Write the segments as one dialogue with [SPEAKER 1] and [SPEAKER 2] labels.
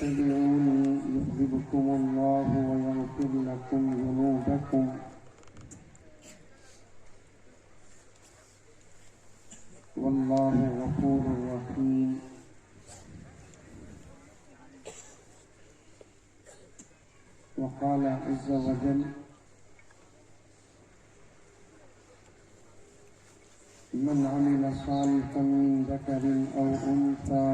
[SPEAKER 1] فاتبعوني يحببكم الله ويغفر لكم ذنوبكم والله غفور رحيم وقال عز وجل من عمل صالحا من ذكر أو أنثى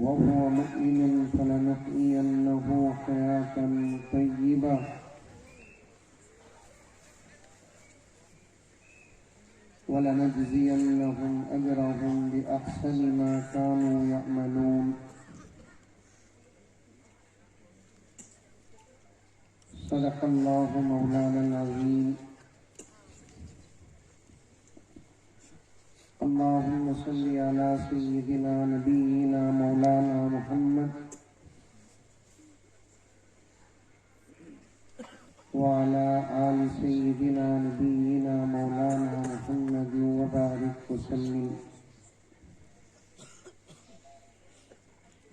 [SPEAKER 1] وهو مؤمن فلنحيينه حياة طيبة ولنجزينهم أجرهم بأحسن ما كانوا يعملون صدق الله مولانا العظيم اللهم صل على سيدنا نبينا مولانا محمد وعلى آل سيدنا نبينا مولانا محمد وبارك وسلم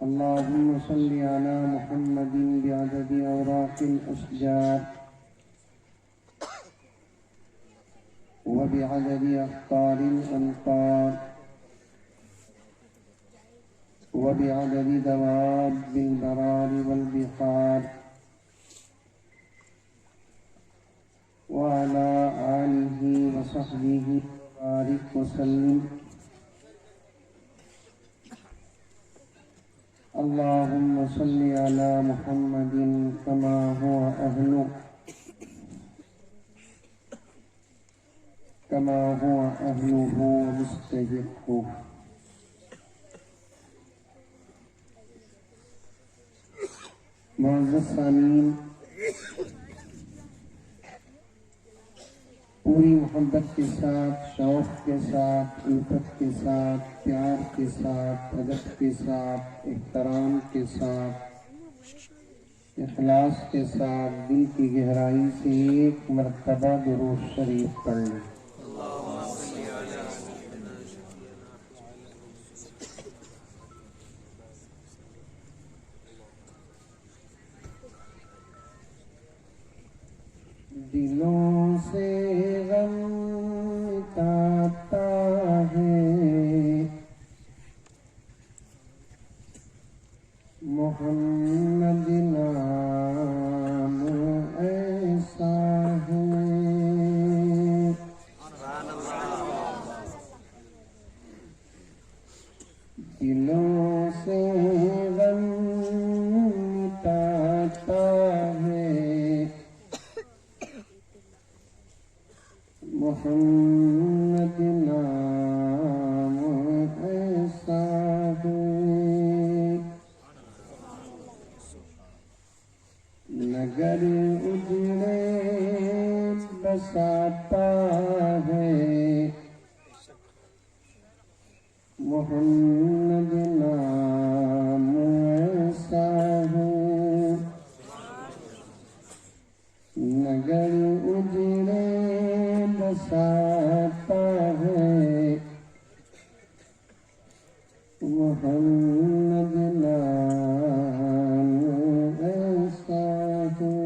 [SPEAKER 1] اللهم صل على محمد بعدد أوراق الأشجار وبعدد أخطار الأمطار وبعدد دواب البرار والبحار وعلى آله وصحبه وبارك وسلم اللهم صل على محمد كما هو أهله ومستحقه معزز سامعین، پوری محبت کے ساتھ، شوق کے ساتھ، الفت کے ساتھ، پیار کے ساتھ، ادب کے ساتھ، احترام کے ساتھ، اخلاص کے ساتھ، دل کی گہرائی سے ایک مرتبہ درود شریف پڑھ لیں۔ دلوں سے غم مٹاتا ہے محمد نام ایسا ہے، دلوں سے غم مٹاتا ہے محمد نام ایسا ہے، نگر اجڑے بساتا ہے محمد نام ایسا ہے، نگر اجڑے بساتا ہے محمد نام ایسا ہے۔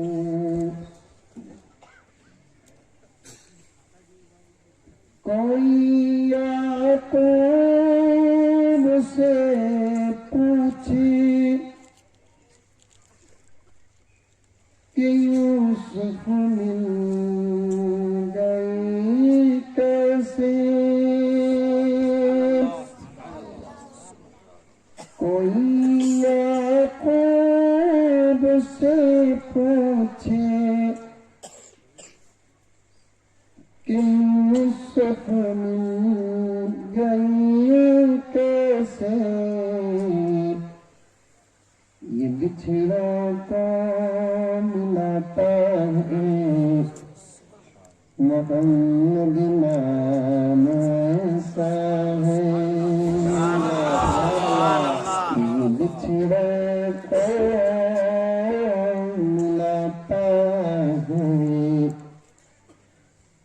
[SPEAKER 1] کوئی یعقوب سے پوچھے کہ یوسف مل گئی کیسے، کوئی یعقوب سے پوچھے کہ یوسف مل گئی کیسے، یہ بچھڑا کو ملاتا ہے محمد نام ایسا ہے، یہ بچھڑا کو ملاتا ہے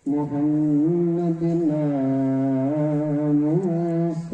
[SPEAKER 1] محمد نام ایسا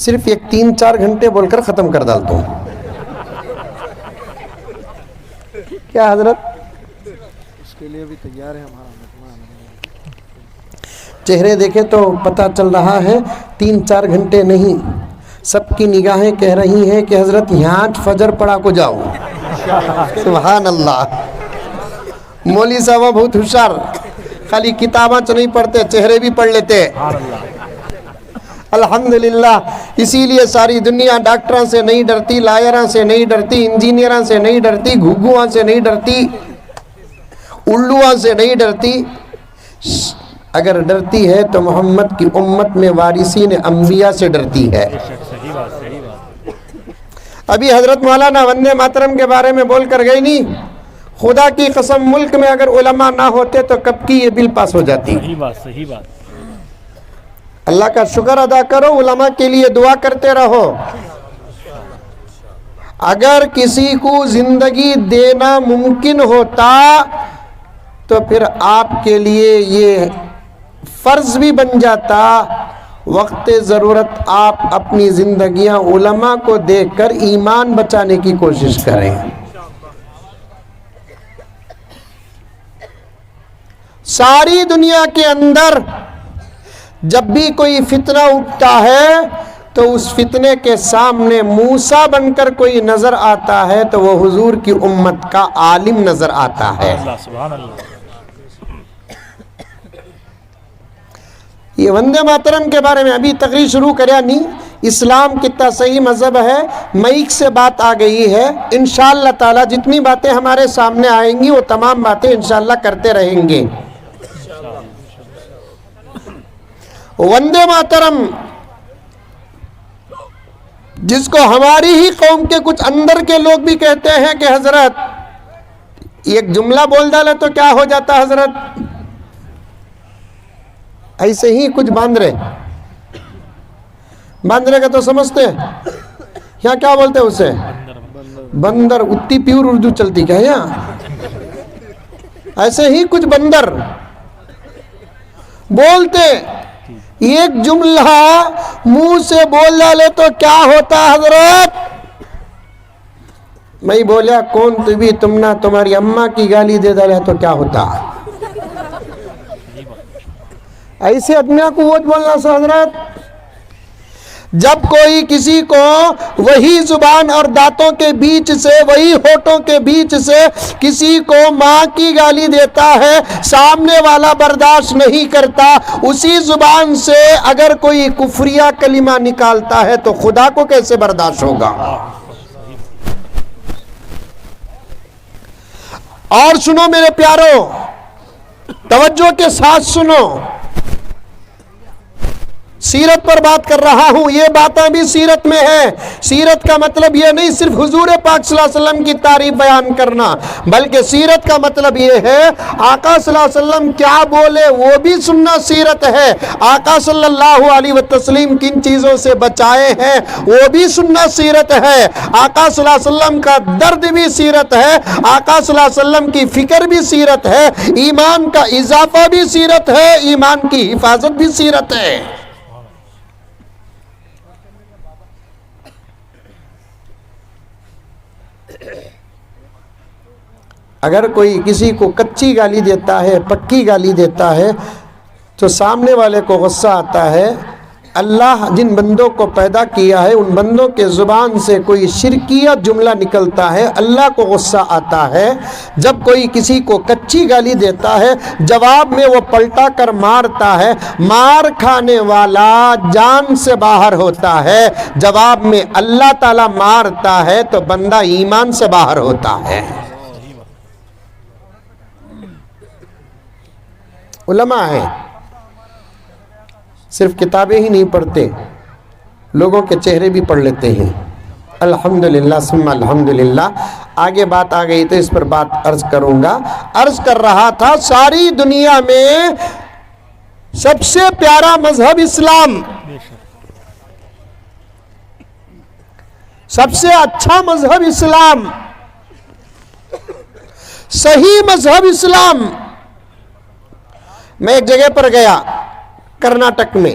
[SPEAKER 1] صرف ایک 3-4 گھنٹے بول کر ختم کر ڈالتا ہوں. کیا حضرت؟
[SPEAKER 2] اس کے لیے بھی تیار ہے ہمارا مجمع.
[SPEAKER 1] چہرے دیکھیں تو پتہ چل رہا ہے 3-4 گھنٹے نہیں. سب کی نگاہیں کہہ رہی ہیں کہ حضرت یہاں فجر پڑھا کو جاؤ. سبحان اللہ. مولوی صاحب بہت ہوشیار، خالی کتاباں تو نہیں پڑھتے، چہرے بھی پڑھ لیتے. الحمدللہ. اسی لیے ساری دنیا ڈاکٹراں سے نہیں ڈرتی، لائراں سے نہیں ڈرتی، انجینئراں سے نہیں ڈرتی، گھوگواں سے نہیں ڈرتی، الوآں سے نہیں ڈرتی. اگر ڈرتی ہے تو محمد کی امت میں وارثین انبیاء سے ڈرتی ہے. ابھی حضرت مولانا وندے ماترم کے بارے میں بول کر گئی نہیں. خدا کی قسم ملک میں اگر علماء نہ ہوتے تو کب کی یہ بل پاس ہو جاتی.
[SPEAKER 3] صحیح بات.
[SPEAKER 1] اللہ کا شکر ادا کرو، علماء کے لیے دعا کرتے رہو. اگر کسی کو زندگی دینا ممکن ہوتا تو پھر آپ کے لیے یہ فرض بھی بن جاتا، وقت ضرورت آپ اپنی زندگیاں علماء کو دے کر ایمان بچانے کی کوشش کریں. ساری دنیا کے اندر جب بھی کوئی فتنہ اٹھتا ہے تو اس فتنے کے سامنے موسیٰ بن کر کوئی نظر آتا ہے تو وہ حضور کی امت کا عالم نظر آتا ہے.
[SPEAKER 3] سبحان اللہ.
[SPEAKER 1] یہ وندے ماترم کے بارے میں ابھی تقریر شروع کریا نہیں. اسلام کتنا صحیح مذہب ہے، مائک سے بات آ گئی ہے. انشاءاللہ تعالی جتنی باتیں ہمارے سامنے آئیں گی وہ تمام باتیں انشاءاللہ کرتے رہیں گے. وندے ماترم جس کو ہماری ہی قوم کے کچھ اندر کے لوگ بھی کہتے ہیں کہ حضرت ایک جملہ بول ڈالے تو کیا ہو جاتا حضرت، ایسے ہی کچھ باندرے کا تو سمجھتے ہیں. یہاں کیا بولتے ہیں اسے؟ بندر. اتنی پیور اردو چلتی کیا یہاں؟ ایسے ہی کچھ بندر بولتے ایک جملہ منہ سے بول ڈالے تو کیا ہوتا حضرت. میں بولیا کون تو بھی تم نہ تمہاری اماں کی گالی دے ڈالے تو کیا ہوتا. ایسے آدمی کو وہ بولنا سا حضرت. جب کوئی کسی کو وہی زبان اور دانتوں کے بیچ سے، وہی ہونٹوں کے بیچ سے کسی کو ماں کی گالی دیتا ہے، سامنے والا برداشت نہیں کرتا، اسی زبان سے اگر کوئی کفریہ کلمہ نکالتا ہے تو خدا کو کیسے برداشت ہوگا. اور سنو میرے پیارو، توجہ کے ساتھ سنو. سیرت پر بات کر رہا ہوں، یہ باتیں بھی سیرت میں ہیں. سیرت کا مطلب یہ نہیں صرف حضور پاک صلی اللہ علیہ وسلم کی تعریف بیان کرنا، بلکہ سیرت کا مطلب یہ ہے آقا صلی اللہ علیہ وسلم کیا بولے وہ بھی سننا سیرت ہے. آقا صلی اللہ علیہ وسلم کن چیزوں سے بچائے ہیں وہ بھی سننا سیرت ہے. آقا صلی اللہ علیہ وسلم کا درد بھی سیرت ہے، آقا صلی اللہ علیہ وسلم کی فکر بھی سیرت ہے، ایمان کا اضافہ بھی سیرت ہے، ایمان کی حفاظت بھی سیرت ہے. اگر کوئی کسی کو کچی گالی دیتا ہے، پکی گالی دیتا ہے تو سامنے والے کو غصہ آتا ہے. اللہ جن بندوں کو پیدا کیا ہے ان بندوں کے زبان سے کوئی شرکیہ جملہ نکلتا ہے، اللہ کو غصہ آتا ہے. جب کوئی کسی کو کچی گالی دیتا ہے جواب میں وہ پلٹا کر مارتا ہے، مار کھانے والا جان سے باہر ہوتا ہے، جواب میں اللہ تعالی مارتا ہے تو بندہ ایمان سے باہر ہوتا ہے. علماء ہیں، صرف کتابیں ہی نہیں پڑھتے، لوگوں کے چہرے بھی پڑھ لیتے ہیں. الحمدللہ ثم الحمدللہ. آگے بات آ گئی تو اس پر بات عرض کروں گا. عرض کر رہا تھا ساری دنیا میں سب سے پیارا مذہب اسلام، سب سے اچھا مذہب اسلام، صحیح مذہب اسلام. میں ایک جگہ پر گیا کرناٹک میں،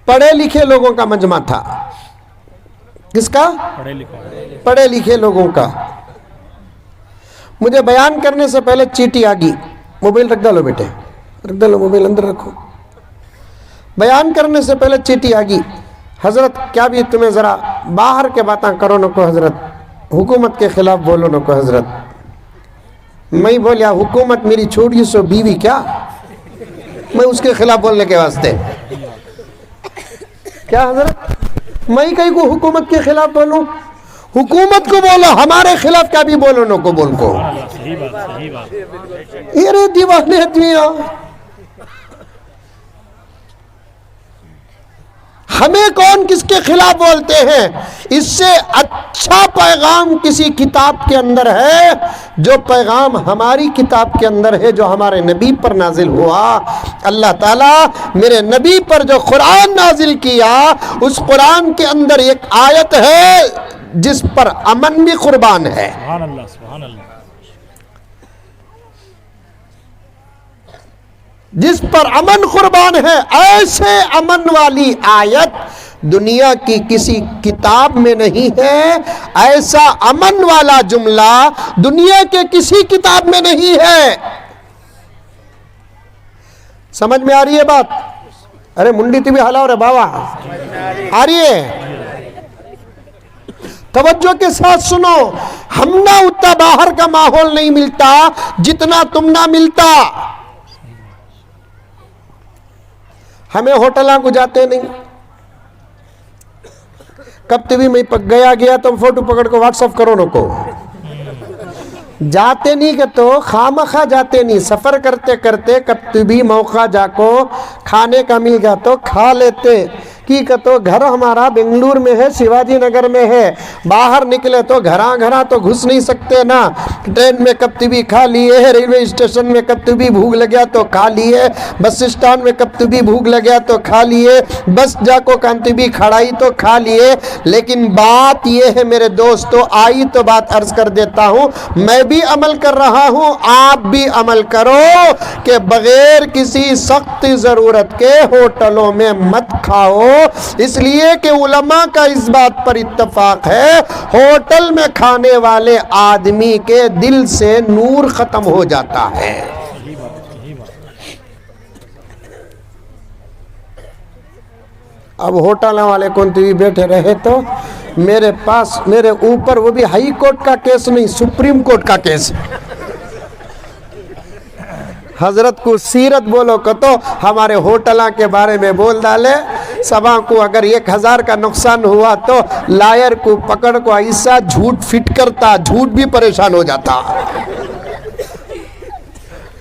[SPEAKER 1] پڑھے لکھے لوگوں کا مجمع تھا. کس کا؟ پڑھے لکھے لوگوں کا. مجھے بیان کرنے سے پہلے چیٹی آ گئی. موبائل رکھ ڈالو بیٹے, رکھ ڈالو, موبائل اندر رکھو. بیان کرنے سے پہلے چیٹی آ گئی, حضرت کیا بھی تمہیں ذرا باہر کے باتاں کرو نہ کو حضرت, حکومت کے خلاف بولو نہ کو حضرت. میں بولیا حکومت میری چھوٹی سو بیوی کیا, میں اس کے خلاف بولنے کے واسطے کیا حضرت, میں کہیں کو حکومت کے خلاف بولوں؟ حکومت کو بولو, ہمارے خلاف کیا بھی بولو نہ کو بول کو. یہ رے دیوانے آدمیاں, ہمیں کون کس کے خلاف بولتے ہیں؟ اس سے اچھا پیغام کسی کتاب کے اندر ہے جو پیغام ہماری کتاب کے اندر ہے, جو ہمارے نبی پر نازل ہوا. اللہ تعالیٰ میرے نبی پر جو قرآن نازل کیا, اس قرآن کے اندر ایک آیت ہے جس پر امن بھی قربان ہے.
[SPEAKER 3] سبحان اللہ, سبحان اللہ.
[SPEAKER 1] جس پر امن قربان ہے. ایسے امن والی آیت دنیا کی کسی کتاب میں نہیں ہے, ایسا امن والا جملہ دنیا کے کسی کتاب میں نہیں ہے. سمجھ میں آ رہی ہے بات؟ ارے منڈی تی بھی ہلاو رے بابا, آ رہی ہے؟ توجہ کے ساتھ سنو. ہم نہ اتنا باہر کا ماحول نہیں ملتا جتنا تم نہ ملتا. ہمیں ہوٹلاں کو جاتے نہیں, کب تی بھی میں گیا تم فوٹو پکڑ کو واٹس اپ کرو نہ کو. جاتے نہیں کہ تو خامخواہ جاتے نہیں, سفر کرتے کرتے کب تی بھی موقع جا کو کھانے کا مل گیا تو کھا لیتے. کی کہ تو گھر ہمارا بنگلور میں ہے, شیواجی نگر میں ہے, باہر نکلے تو گھراں تو گھس نہیں سکتے نا. ٹرین میں کب تی بھی کھا لیے, ریلوے اسٹیشن میں کب تی بھی بھوک لگیا تو کھا لیے, بس اسٹینڈ میں کب تی بھی بھوک لگیا تو کھا لیے, بس جا کو کانتی بھی کھڑائی تو کھا لیے. لیکن بات یہ ہے میرے دوستو, آئی تو بات عرض کر دیتا ہوں, میں بھی عمل کر رہا ہوں, آپ بھی عمل کرو کہ بغیر کسی سخت ضرورت کے ہوٹلوں میں مت کھاؤ. اس لیے کہ علماء کا اس بات پر اتفاق ہے, ہوٹل میں کھانے والے آدمی کے دل سے نور ختم ہو جاتا ہے. اب ہوٹل والے کون تی بیٹھے رہے تو میرے پاس, میرے اوپر, وہ بھی ہائی کورٹ کا کیس نہیں, سپریم کورٹ کا کیس. حضرت کو سیرت بولو کہ تو ہمارے ہوٹلاں کے بارے میں بول ڈالے. سبا کو اگر 1000 کا نقصان ہوا تو لائر کو پکڑ کو ایسا جھوٹ فٹ کرتا, جھوٹ بھی پریشان ہو جاتا.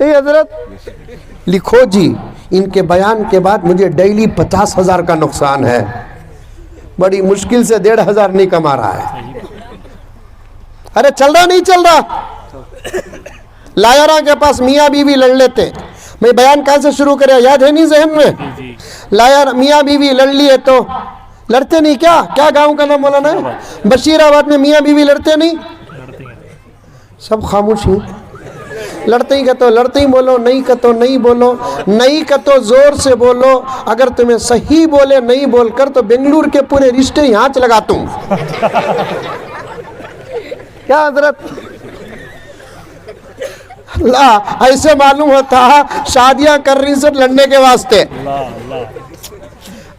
[SPEAKER 1] اے حضرت لکھو جی, ان کے بیان کے بعد مجھے ڈیلی 50,000 کا نقصان ہے, بڑی مشکل سے 1,500 نہیں کما رہا ہے. ارے چل رہا نہیں چل رہا؟ لائراں کے پاس میاں بیوی لڑ لیتے. میں بیان کہاں سے شروع کرے, یاد ہے نہیں ذہن میں؟ لائر میاں بیوی لڑ لیے تو لڑتے نہیں کیا؟ کیا گاؤں کا نام مولانا ہے؟ بشیر آباد میں میاں بیوی لڑتے نہیں, سب خاموش ہی. لڑتے ہی کہ تو لڑتے ہی بولو, نہیں کہ تو نہیں بولو, نہیں کہ تو زور سے بولو. اگر تمہیں صحیح بولے نہیں بول کر تو بنگلور کے پورے رشتے یہاں لگا تم. کیا حضرت؟ اللہ ایسے معلوم ہوتا شادیاں کر رہی سے لڑنے کے واسطے.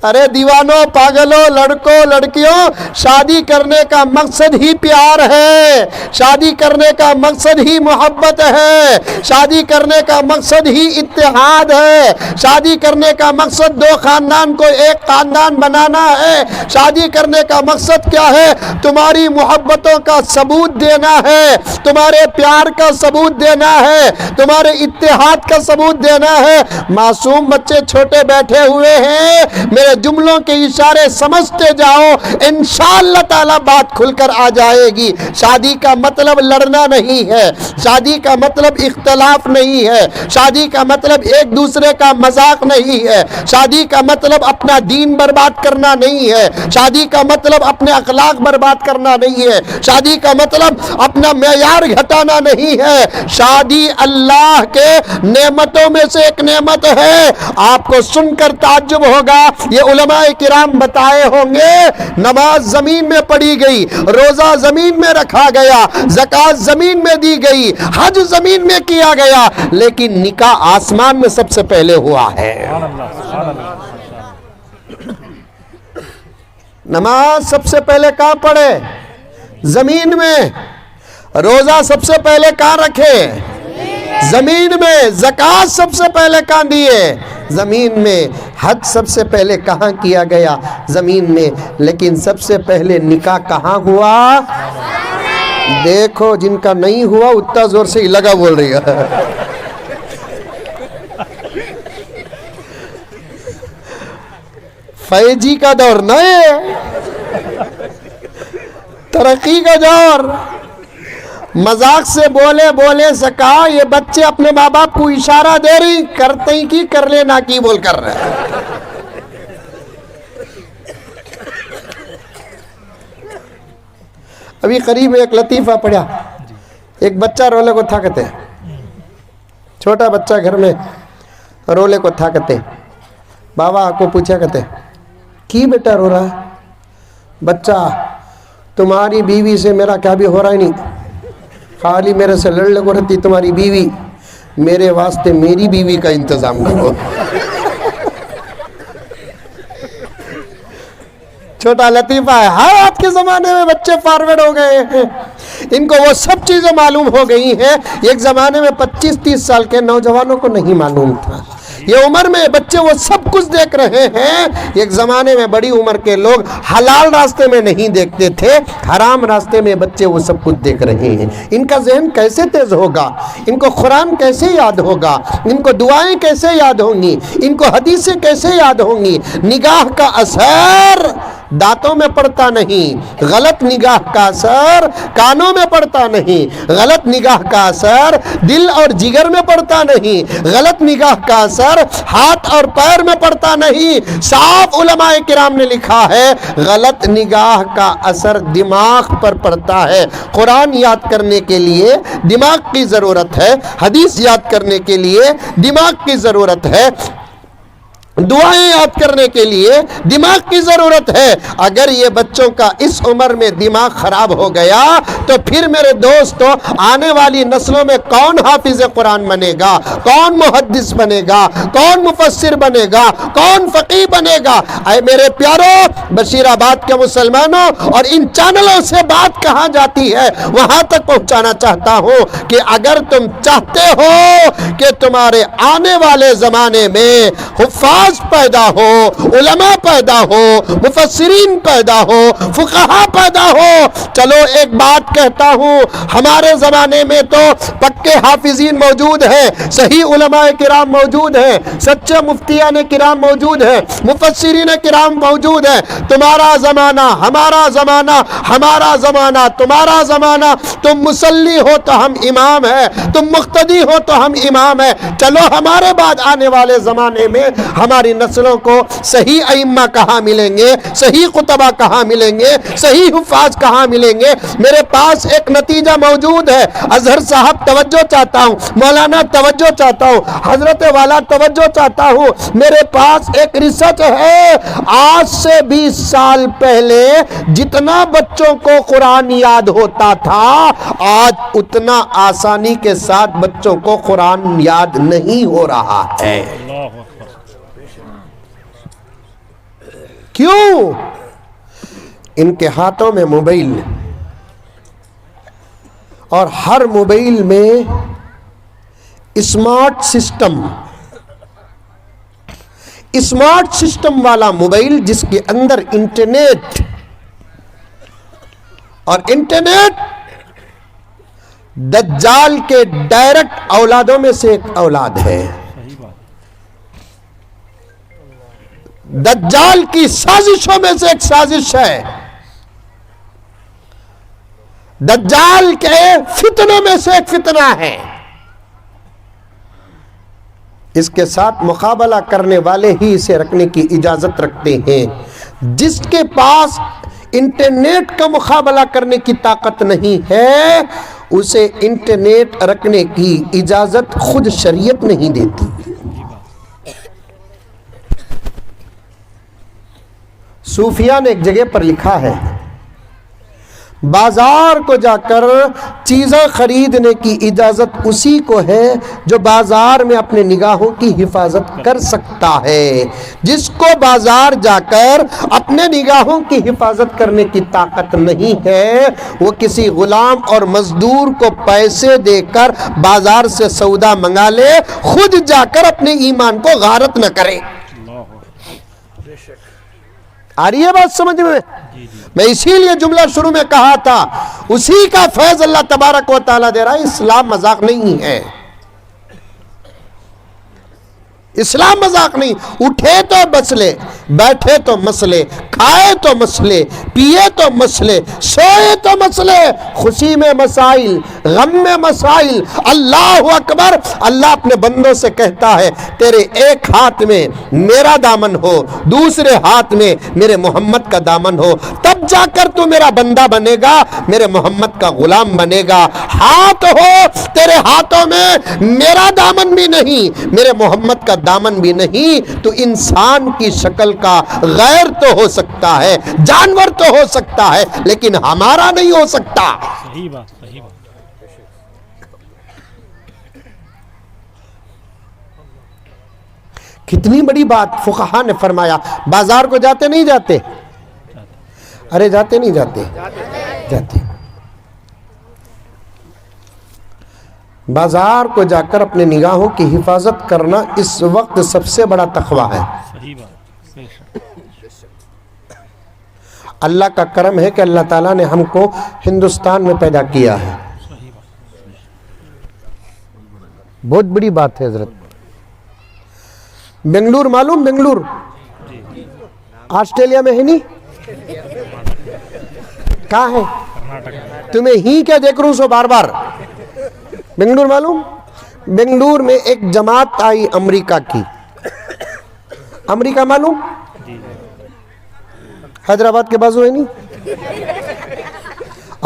[SPEAKER 1] ارے دیوانوں, پاگلوں, لڑکوں, لڑکیوں, شادی کرنے کا مقصد ہی پیار ہے, شادی کرنے کا مقصد ہی محبت ہے, شادی کرنے کا مقصد ہی اتحاد ہے, شادی کرنے کا مقصد 2 خاندان کو ایک خاندان بنانا ہے. شادی کرنے کا مقصد کیا ہے؟ تمہاری محبتوں کا ثبوت دینا ہے, تمہارے پیار کا ثبوت دینا ہے, تمہارے اتحاد کا ثبوت دینا ہے. معصوم بچے چھوٹے بیٹھے ہوئے ہیں, میرے جملوں کے اشارے سمجھتے جاؤ, انشاءاللہ تعالی بات کھل کر آ جائے گی. شادی کا مطلب لڑنا نہیں ہے, شادی کا مطلب اختلاف نہیں ہے, شادی کا مطلب ایک دوسرے کا مذاق نہیں ہے, شادی کا مطلب اپنا دین برباد کرنا نہیں ہے, شادی کا مطلب اپنے اخلاق برباد کرنا نہیں ہے, شادی کا مطلب اپنا معیار گھٹانا نہیں ہے. شادی اللہ کے نعمتوں میں سے ایک نعمت ہے. آپ کو سن کر تعجب ہوگا, یہ علماء کرام بتائے ہوں گے نماز زمین میں پڑھی گئی، روزہ زمین میں رکھا گیا، زکوٰۃ زمین میں دی گئی، حج زمین میں کیا گیا، لیکن نکاح آسمان میں سب سے پہلے ہوا ہے۔ نماز سب سے پہلے کہاں پڑھے؟ زمین میں۔ روزہ سب سے پہلے کہاں رکھے؟ زمین میں۔ زکوٰۃ سب سے پہلے کہاں دیے؟ زمین میں۔ حج سب سے پہلے کہاں کیا گیا؟ زمین میں۔ لیکن سب سے پہلے نکاح کہاں ہوا؟ دیکھو جن کا نہیں ہوا اتنا زور سے ہی لگا بول رہی ہے۔ فیضی کا دور نہیں، ترقی کا دور۔ مذاق سے بولے سے کہا یہ بچے اپنے ماں باپ کو اشارہ دے رہی، کرتے ہی کی کر لینا کی بول کر رہے ہیں۔ ابھی قریب ایک لطیفہ پڑھا، ایک بچہ رولے کو تھاکتے، چھوٹا بچہ گھر میں رولے کو تھاکتے، بابا کو پوچھا کرتے کی بیٹا رو رہا ہے؟ بچہ تمہاری بیوی سے میرا کیا بھی ہو رہا ہی نہیں، خالی میرے سے لڑ لگو رہتی تمہاری بیوی، میرے واسطے میری بیوی کا انتظام کرو۔ چھوٹا لطیفہ ہے۔ ہر آج کے زمانے میں بچے فارورڈ ہو گئے ہیں، ان کو وہ سب چیزیں معلوم ہو گئی ہیں، ایک زمانے میں 25-30 سال کے نوجوانوں کو نہیں معلوم تھا۔ یہ عمر میں بچے وہ سب کچھ دیکھ رہے ہیں، ایک زمانے میں بڑی عمر کے لوگ حلال راستے میں نہیں دیکھتے تھے، حرام راستے میں بچے وہ سب کچھ دیکھ رہے ہیں۔ ان کا ذہن کیسے تیز ہوگا؟ ان کو قرآن کیسے یاد ہوگا؟ ان کو دعائیں کیسے یاد ہوں گی؟ ان کو حدیثیں کیسے یاد ہوں گی؟ نگاہ کا اثر دانتوں میں پڑتا نہیں، غلط نگاہ کا اثر کانوں میں پڑتا نہیں، غلط نگاہ کا اثر دل اور جگر میں پڑتا نہیں، غلط نگاہ کا اثر ہاتھ اور پیر میں پڑتا نہیں۔ صاف علماء کرام نے لکھا ہے غلط نگاہ کا اثر دماغ پر پڑتا ہے۔ قرآن یاد کرنے کے لیے دماغ کی ضرورت ہے، حدیث یاد کرنے کے لیے دماغ کی ضرورت ہے، دعائیں یاد کرنے کے لیے دماغ کی ضرورت ہے۔ اگر یہ بچوں کا اس عمر میں دماغ خراب ہو گیا تو پھر میرے دوستو آنے والی نسلوں میں کون حافظ قرآن بنے گا؟ کون محدث بنے گا؟ کون مفسر بنے گا؟ کون فقیہ بنے گا؟ اے میرے پیارو، بشیر آباد کے مسلمانوں، اور ان چینلوں سے بات کہاں جاتی ہے وہاں تک پہنچانا چاہتا ہوں کہ اگر تم چاہتے ہو کہ تمہارے آنے والے زمانے میں حفاظ پیدا ہو، علماء پیدا ہو، مفسرین پیدا ہو، فقہا پیدا ہو، چلو ایک بات کہتا ہوں، ہمارے زمانے میں تو پکے حافظین موجود ہیں، صحیح علماء کرام موجود ہیں، سچے مفتیان کرام موجود ہیں، مفسرین کرام موجود ہیں۔ تمہارا زمانہ، ہمارا زمانہ، ہمارا زمانہ، تمہارا زمانہ، تم مصلی ہو تو ہم امام ہیں، تم مقتدی ہو تو ہم امام ہیں۔ چلو ہمارے بعد آنے والے زمانے میں ہماری نسلوں کو صحیح ائمہ کہاں ملیں گے، صحیح خطبہ کہاں ملیں گے، صحیح حفاظ کہاں ملیں گے؟ میرے پاس ایک نتیجہ موجود ہے۔ اظہر صاحب توجہ چاہتا ہوں، مولانا توجہ چاہتا ہوں، حضرت والا توجہ چاہتا ہوں، میرے پاس ایک ریسرچ ہے۔ آج سے 20 سال پہلے جتنا بچوں کو قرآن یاد ہوتا تھا، آج اتنا آسانی کے ساتھ بچوں کو قرآن یاد نہیں ہو رہا ہے۔ کیوں؟ ان کے ہاتھوں میں موبائل، اور ہر موبائل میں اسمارٹ سسٹم والا موبائل، جس کے اندر انٹرنیٹ، اور انٹرنیٹ دجال کے ڈائریکٹ اولادوں میں سے ایک اولاد ہے۔ دجال کی سازشوں میں سے ایک سازش ہے، دجال کے فتنوں میں سے ایک فتنہ ہے۔ اس کے ساتھ مقابلہ کرنے والے ہی اسے رکھنے کی اجازت رکھتے ہیں۔ جس کے پاس انٹرنیٹ کا مقابلہ کرنے کی طاقت نہیں ہے، اسے انٹرنیٹ رکھنے کی اجازت خود شریعت نہیں دیتی۔ صوفیہ نے ایک جگہ پر لکھا ہے بازار کو جا کر چیزیں خریدنے کی اجازت اسی کو ہے جو بازار میں اپنے نگاہوں کی حفاظت کر سکتا ہے. جس کو بازار جا کر اپنے نگاہوں کی حفاظت کرنے کی طاقت نہیں ہے وہ کسی غلام اور مزدور کو پیسے دے کر بازار سے سودا منگا لے, خود جا کر اپنے ایمان کو غارت نہ کرے. آ رہی ہے بات سمجھ میں اسی لیے جملہ شروع میں کہا تھا اسی کا فیض اللہ تبارک و تعالیٰ دے رہا ہے. اسلام مذاق نہیں ہے, اسلام مذاق نہیں. اٹھے تو مسئلے, بیٹھے تو مسئلے, کھائے تو مسئلے, پیے تو مسئلے, سوئے تو مسئلے, خوشی میں مسائل, غم میں مسائل. اللہ اکبر. اللہ اپنے بندوں سے کہتا ہے تیرے ایک ہاتھ میں میرا دامن ہو, دوسرے ہاتھ میں میرے محمد کا دامن ہو, تب جا کر تو میرا بندہ بنے گا, میرے محمد کا غلام بنے گا. ہاتھ ہو تیرے ہاتھوں میں میرا دامن بھی نہیں, میرے محمد کا دامن بھی نہیں, تو انسان کی شکل کا غیر تو ہو سکتا ہے, جانور تو ہو سکتا ہے, لیکن ہمارا نہیں ہو سکتا.
[SPEAKER 3] صحیح بات, صحیح بات.
[SPEAKER 1] کتنی بڑی بات فقہا نے فرمایا. بازار کو جاتے نہیں جاتے؟ ارے جاتے نہیں جاتے؟ جاتے. بازار کو جا کر اپنے نگاہوں کی حفاظت کرنا اس وقت سب سے بڑا تقویٰ ہے.
[SPEAKER 3] صحیح بات.
[SPEAKER 1] اللہ کا کرم ہے کہ اللہ تعالیٰ نے ہم کو ہندوستان میں پیدا کیا ہے. بہت بڑی بات ہے حضرت. بنگلور معلوم؟ بنگلور آسٹریلیا میں ہے نہیں؟ کہاں ہے؟ تمہیں ہی کیا دیکھ رہا ہوں سو بار بار. بنگلور معلوم؟ بنگلور میں ایک جماعت آئی امریکہ کی. امریکہ معلوم؟ حیدرآباد کے بازو ہے نہیں؟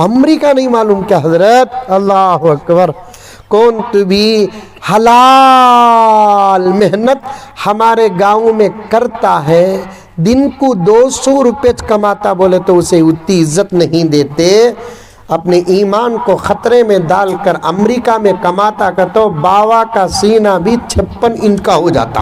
[SPEAKER 1] امریکہ نہیں معلوم کیا حضرت؟ اللہ اکبر. کون تو بھی حلال محنت ہمارے گاؤں میں کرتا ہے, دن کو 200 روپے کماتا, بولے تو اسے اتنی عزت نہیں دیتے. اپنے ایمان کو خطرے میں ڈال کر امریکہ میں کماتا کا تو باوا کا سینہ بھی 56 انچ کا ہو جاتا.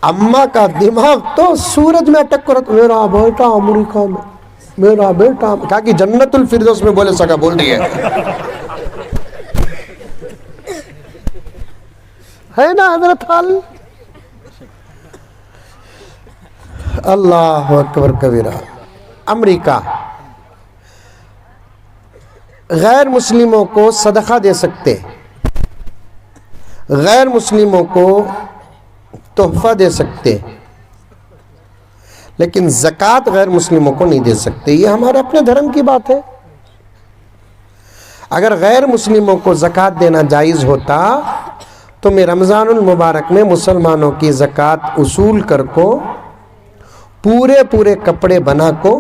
[SPEAKER 1] اماں کا دماغ تو سورج میں اٹک کر میرا بیٹا امریکہ میں, میرا بیٹا, کہا کہ جنت الفردوس میں بولے سکا بول رہی ہے نا حضرت حال. اللہ اکبر کبیرہ. امریکہ غیر مسلموں کو صدقہ دے سکتے, غیر مسلموں کو تحفہ دے سکتے, لیکن زکوٰۃ غیر مسلموں کو نہیں دے سکتے. یہ ہمارے اپنے دھرم کی بات ہے. اگر غیر مسلموں کو زکوٰۃ دینا جائز ہوتا تو میں رمضان المبارک میں مسلمانوں کی زکوٰۃ اصول کر کو پورے کپڑے بنا کو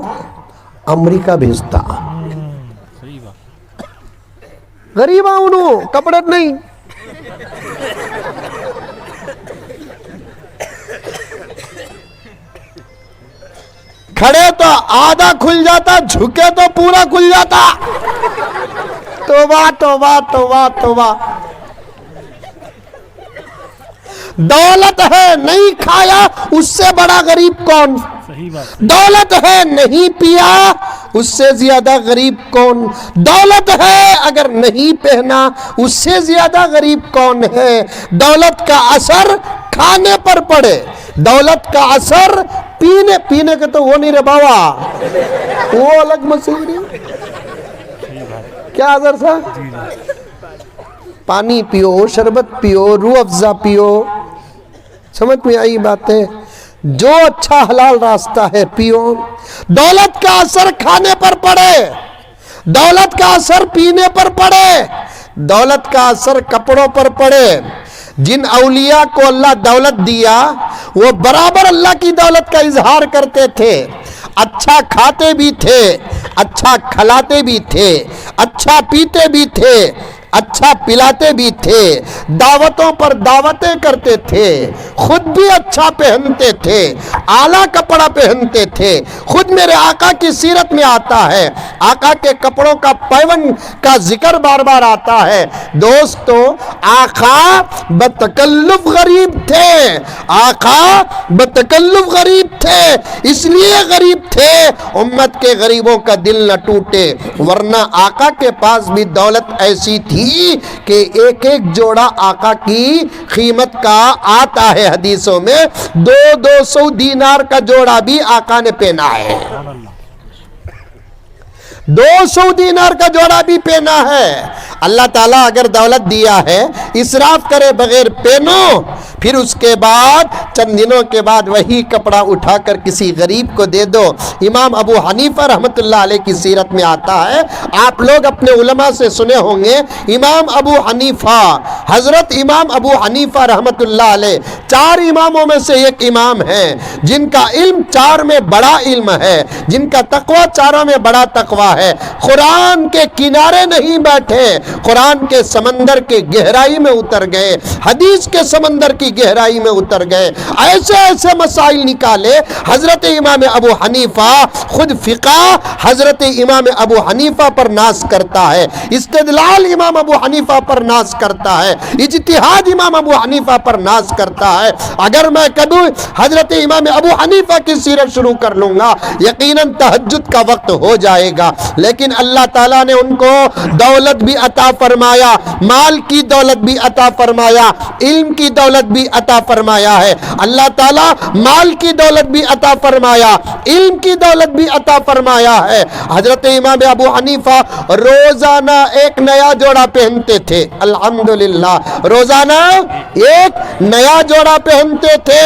[SPEAKER 1] امریکہ بھیجتا. غریب انہوں کپڑے نہیں. کھڑے تو آدھا کھل جاتا, جھکے تو پورا کھل جاتا. توبہ توبہ توبہ توبہ. دولت ہے نہیں کھایا اس سے بڑا غریب کون؟ دولت ہے نہیں پیا اس سے زیادہ غریب کون؟ دولت ہے اگر نہیں پہنا اس سے زیادہ غریب کون ہے؟ دولت کا اثر کھانے پر پڑے, دولت کا اثر پینے کے تو وہ نہیں رہے بابا, وہ الگ مسئلہ. کیا اثر تھا؟ پانی پیو, شربت پیو, روح افزا پیو. سمجھ میں آئی باتیں؟ جو اچھا حلال راستہ ہے پیو. دولت کا اثر کھانے پر پڑے, دولت کا اثر پینے پر پڑے, دولت کا اثر کپڑوں پر پڑے. جن اولیاء کو اللہ دولت دیا وہ برابر اللہ کی دولت کا اظہار کرتے تھے. اچھا کھاتے بھی تھے, اچھا کھلاتے بھی تھے, اچھا پیتے بھی تھے, اچھا پلاتے بھی تھے، دعوتوں پر دعوتیں کرتے تھے، خود بھی اچھا پہنتے تھے، اعلیٰ کپڑا پہنتے تھے. خود میرے آقا کی سیرت میں آتا ہے، آقا کے کپڑوں کا پیوند کا ذکر بار بار آتا ہے. دوستو آقا بتکلف غریب تھے، آقا بتکلف غریب تھے، اس لیے غریب تھے امت کے غریبوں کا دل نہ ٹوٹے. ورنہ آقا کے پاس بھی دولت ایسی تھی کہ ایک ایک جوڑا آقا کی قیمت کا آتا ہے حدیثوں میں، 200 دینار کا جوڑا بھی آقا نے پہنا ہے، 200 دینار کا جوڑا بھی پہنا ہے. اللہ تعالیٰ اگر دولت دیا ہے اسراف کرے بغیر پہنو، پھر اس کے بعد چند دنوں کے بعد وہی کپڑا اٹھا کر کسی غریب کو دے دو. امام ابو حنیفہ رحمت اللہ علیہ کی سیرت میں آتا ہے، آپ لوگ اپنے علماء سے سنے ہوں گے، امام ابو حنیفہ، حضرت امام ابو حنیفہ رحمت اللہ علیہ 4 اماموں میں سے ایک امام ہیں جن کا علم 4 میں بڑا علم ہے، جن کا تقوی 4 میں بڑا تقوی ہے. قرآن کے کنارے نہیں بیٹھے، قرآن کے سمندر کے گہرائی میں اتر گئے، حدیث کے سمندر کی گہرائی میں اتر گئے، ایسے ایسے مسائل نکالے. حضرت امام ابو حنیفہ خود فقہ حضرت امام ابو حنیفہ پر ناز کرتا ہے، استدلال امام ابو حنیفہ پر ناز کرتا ہے، اجتہاد امام ابو حنیفہ پر ناز کرتا ہے. اگر میں کبھی حضرت امام ابو حنیفہ کی سیرت شروع کر لوں گا یقیناً تہجد کا وقت ہو جائے گا. لیکن اللہ تعالیٰ نے ان کو دولت بھی عطا فرمایا، مال کی دولت بھی عطا فرمایا، علم کی دولت بھی عطا فرمایا ہے. اللہ تعالیٰ مال کی دولت بھی عطا فرمایا، علم کی دولت بھی عطا فرمایا ہے. حضرت امام ابو حنیفہ روزانہ ایک نیا جوڑا پہنتے تھے، الحمدللہ روزانہ ایک نیا جوڑا پہنتے تھے.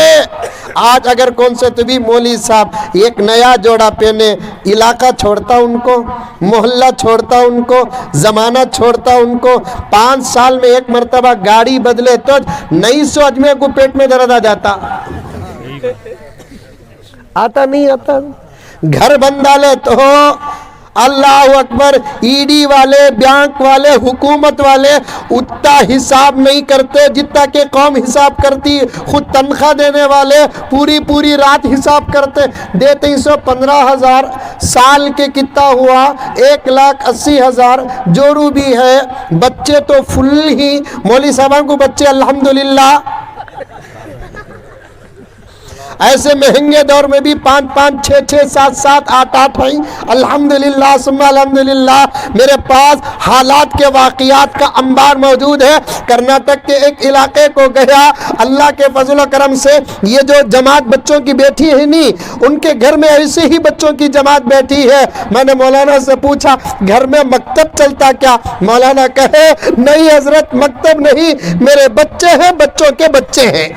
[SPEAKER 1] آج اگر کون سے تو بھی مولوی صاحب ایک نیا جوڑا پہنے، علاقہ چھوڑتا ان کو، محلہ چھوڑتا ان کو، زمانہ چھوڑتا ان کو. 5 سال میں ایک مرتبہ گاڑی بدلے تو نئی سوچ میں کو پیٹ میں درد آ جاتا، آتا نہیں آتا. گھر بن ڈالے تو اللہ اکبر، ای ڈی والے، بینک والے، حکومت والے اتنا حساب نہیں کرتے جتنا کہ قوم حساب کرتی. خود تنخواہ دینے والے پوری رات حساب کرتے، دیتے 115,000 سال کے کتنا ہوا 1,80,000 جوڑو بھی ہے. بچے تو فل ہی، مولوی صاحبان کو بچے الحمدللہ ایسے مہنگے دور میں بھی 5 6 7 8 ہیں الحمدللہ ثم الحمدللہ. میرے پاس حالات کے واقعات کا انبار موجود ہے. کرناٹک کے ایک علاقے کو گیا، اللہ کے فضل و کرم سے یہ جو جماعت بچوں کی بیٹھی ہے نہیں، ان کے گھر میں ایسے ہی بچوں کی جماعت بیٹھی ہے. میں نے مولانا سے پوچھا گھر میں مکتب چلتا کیا؟ مولانا کہے نہیں حضرت مکتب نہیں، میرے بچے ہیں، بچوں کے بچے ہیں.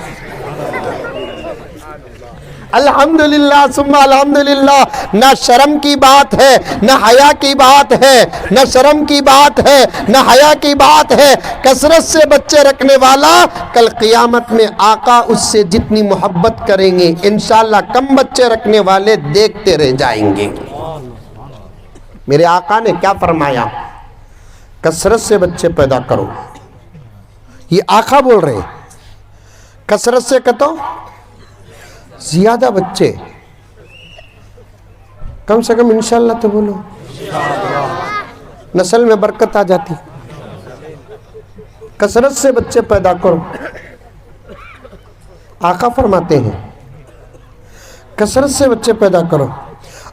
[SPEAKER 1] الحمدللہ ثم الحمدللہ. نہ شرم کی بات ہے، نہ حیا کی بات ہے، نہ شرم کی بات ہے، نہ حیا کی بات ہے. کثرت سے بچے رکھنے والا کل قیامت میں آقا اس سے جتنی محبت کریں گے انشاءاللہ کم بچے رکھنے والے دیکھتے رہ جائیں گے. میرے آقا نے کیا فرمایا؟ کثرت سے بچے پیدا کرو. یہ آقا بول رہے ہیں. کثرت سے کہتا زیادہ بچے، کم سے کم انشاءاللہ تو بولو، نسل میں برکت آ جاتی. کثرت سے بچے پیدا کرو. آقا فرماتے ہیں کثرت سے بچے پیدا کرو.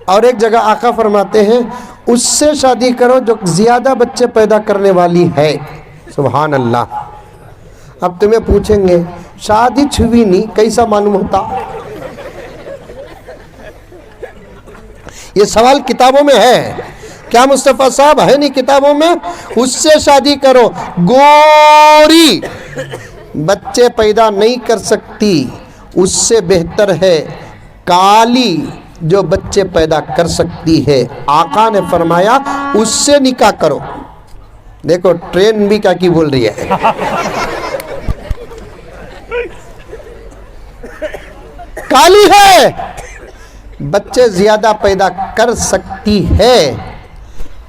[SPEAKER 1] اور ایک جگہ آقا فرماتے ہیں اس سے شادی کرو جو زیادہ بچے پیدا کرنے والی ہے. سبحان اللہ. اب تمہیں پوچھیں گے شادی چھوی نہیں کیسا معلوم ہوتا؟ یہ سوال کتابوں میں ہے کیا مصطفیٰ صاحب؟ ہے نہیں کتابوں میں. اس سے شادی کرو، گوری بچے پیدا نہیں کر سکتی، اس سے بہتر ہے کالی جو بچے پیدا کر سکتی ہے. آقا نے فرمایا اس سے نکاح کرو. دیکھو ٹرین بھی کیا کی بول رہی ہے. کالی ہے، بچے زیادہ پیدا کر سکتی ہے.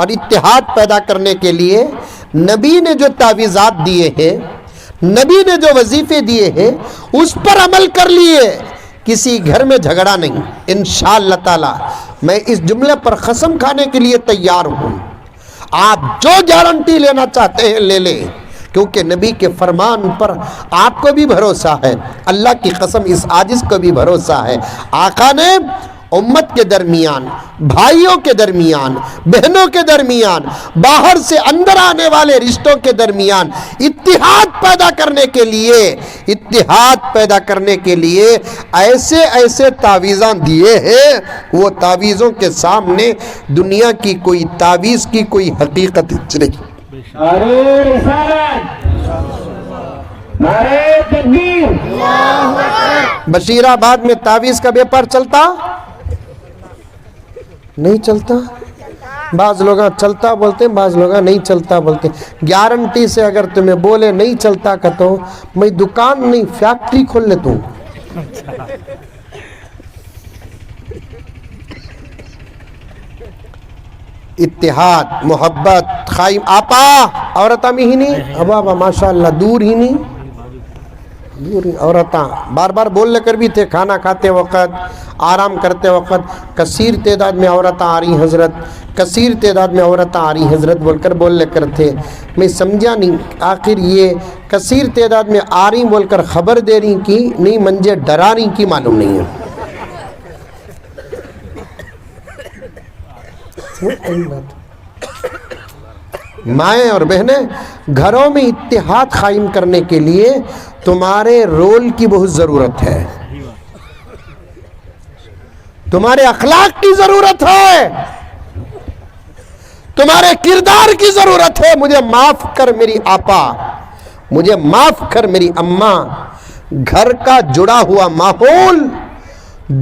[SPEAKER 1] اور اتحاد پیدا کرنے کے لیے نبی نے جو تعویذات دیے ہیں، نبی نے جو وظیفے دیے ہیں، اس پر عمل کر لیے، کسی گھر میں جھگڑا نہیں۔ انشاءاللہ تعالی میں اس جملے پر قسم کھانے کے لیے تیار ہوں، آپ جو گارنٹی لینا چاہتے ہیں لے لیں، کیونکہ نبی کے فرمان پر آپ کو بھی بھروسہ ہے، اللہ کی قسم اس عاجز کو بھی بھروسہ ہے۔ آقا نے امت کے درمیان، بھائیوں کے درمیان، بہنوں کے درمیان، باہر سے اندر آنے والے رشتوں کے درمیان اتحاد پیدا کرنے کے لیے ایسے تعویذاں دیے ہیں، وہ تعویذوں کے سامنے دنیا کی کوئی تعویذ کی کوئی حقیقت نہیں۔
[SPEAKER 4] نعرہ رسالت، نعرہ تکبیر۔
[SPEAKER 1] بشیر آباد میں تعویذ کا بیپار چلتا نہیں چلتا؟ بعض لوگ چلتا بولتے ہیں، بعض لوگ نہیں چلتا بولتے ہیں۔ گارنٹی سے اگر تمہیں بولے نہیں چلتا کا تو میں دکان نہیں فیکٹری کھول لیتا ہوں۔ اتحاد، محبت، قائم آپا عورتہ میں ہی نہیں، اب آبا ماشاءاللہ دور ہی نہیں، دور ہی عورتاں بار بار بول لے کر بھی تھے، کھانا کھاتے وقت، آرام کرتے وقت، کثیر تعداد میں عورتیں آ رہی حضرت، کثیر تعداد میں عورتیں آ رہی حضرت بول کر بول لے کر تھے۔ میں سمجھا نہیں آخر یہ کثیر تعداد میں آ رہی بول کر خبر دے رہی کی نہیں منجے ڈرا رہی کی معلوم نہیں ہے۔ مائیں اور بہنیں، گھروں میں اتحاد قائم کرنے کے لیے تمہارے رول کی بہت ضرورت ہے، تمہارے اخلاق کی ضرورت ہے، تمہارے کردار کی ضرورت ہے۔ مجھے معاف کر میری آپا، مجھے معاف کر میری اماں، گھر کا جڑا ہوا ماحول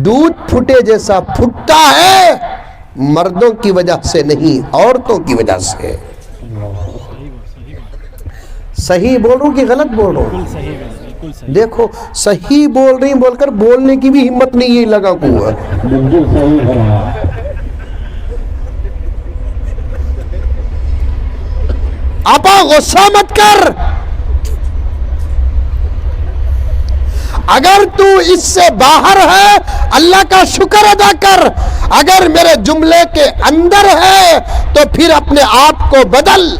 [SPEAKER 1] دودھ پھٹے جیسا پھٹتا ہے، مردوں کی وجہ سے نہیں، عورتوں کی وجہ سے۔ صحیح بول رہا ہوں کہ غلط بول رہا ہوں؟ دیکھو صحیح بول رہی بول کر بولنے کی بھی ہمت نہیں، یہ لگا ہوا۔
[SPEAKER 4] بالکل صحیح ہے۔
[SPEAKER 1] آپا غصہ مت کر، اگر تو اس سے باہر ہے اللہ کا شکر ادا کر، اگر میرے جملے کے اندر ہے تو پھر اپنے آپ کو بدل۔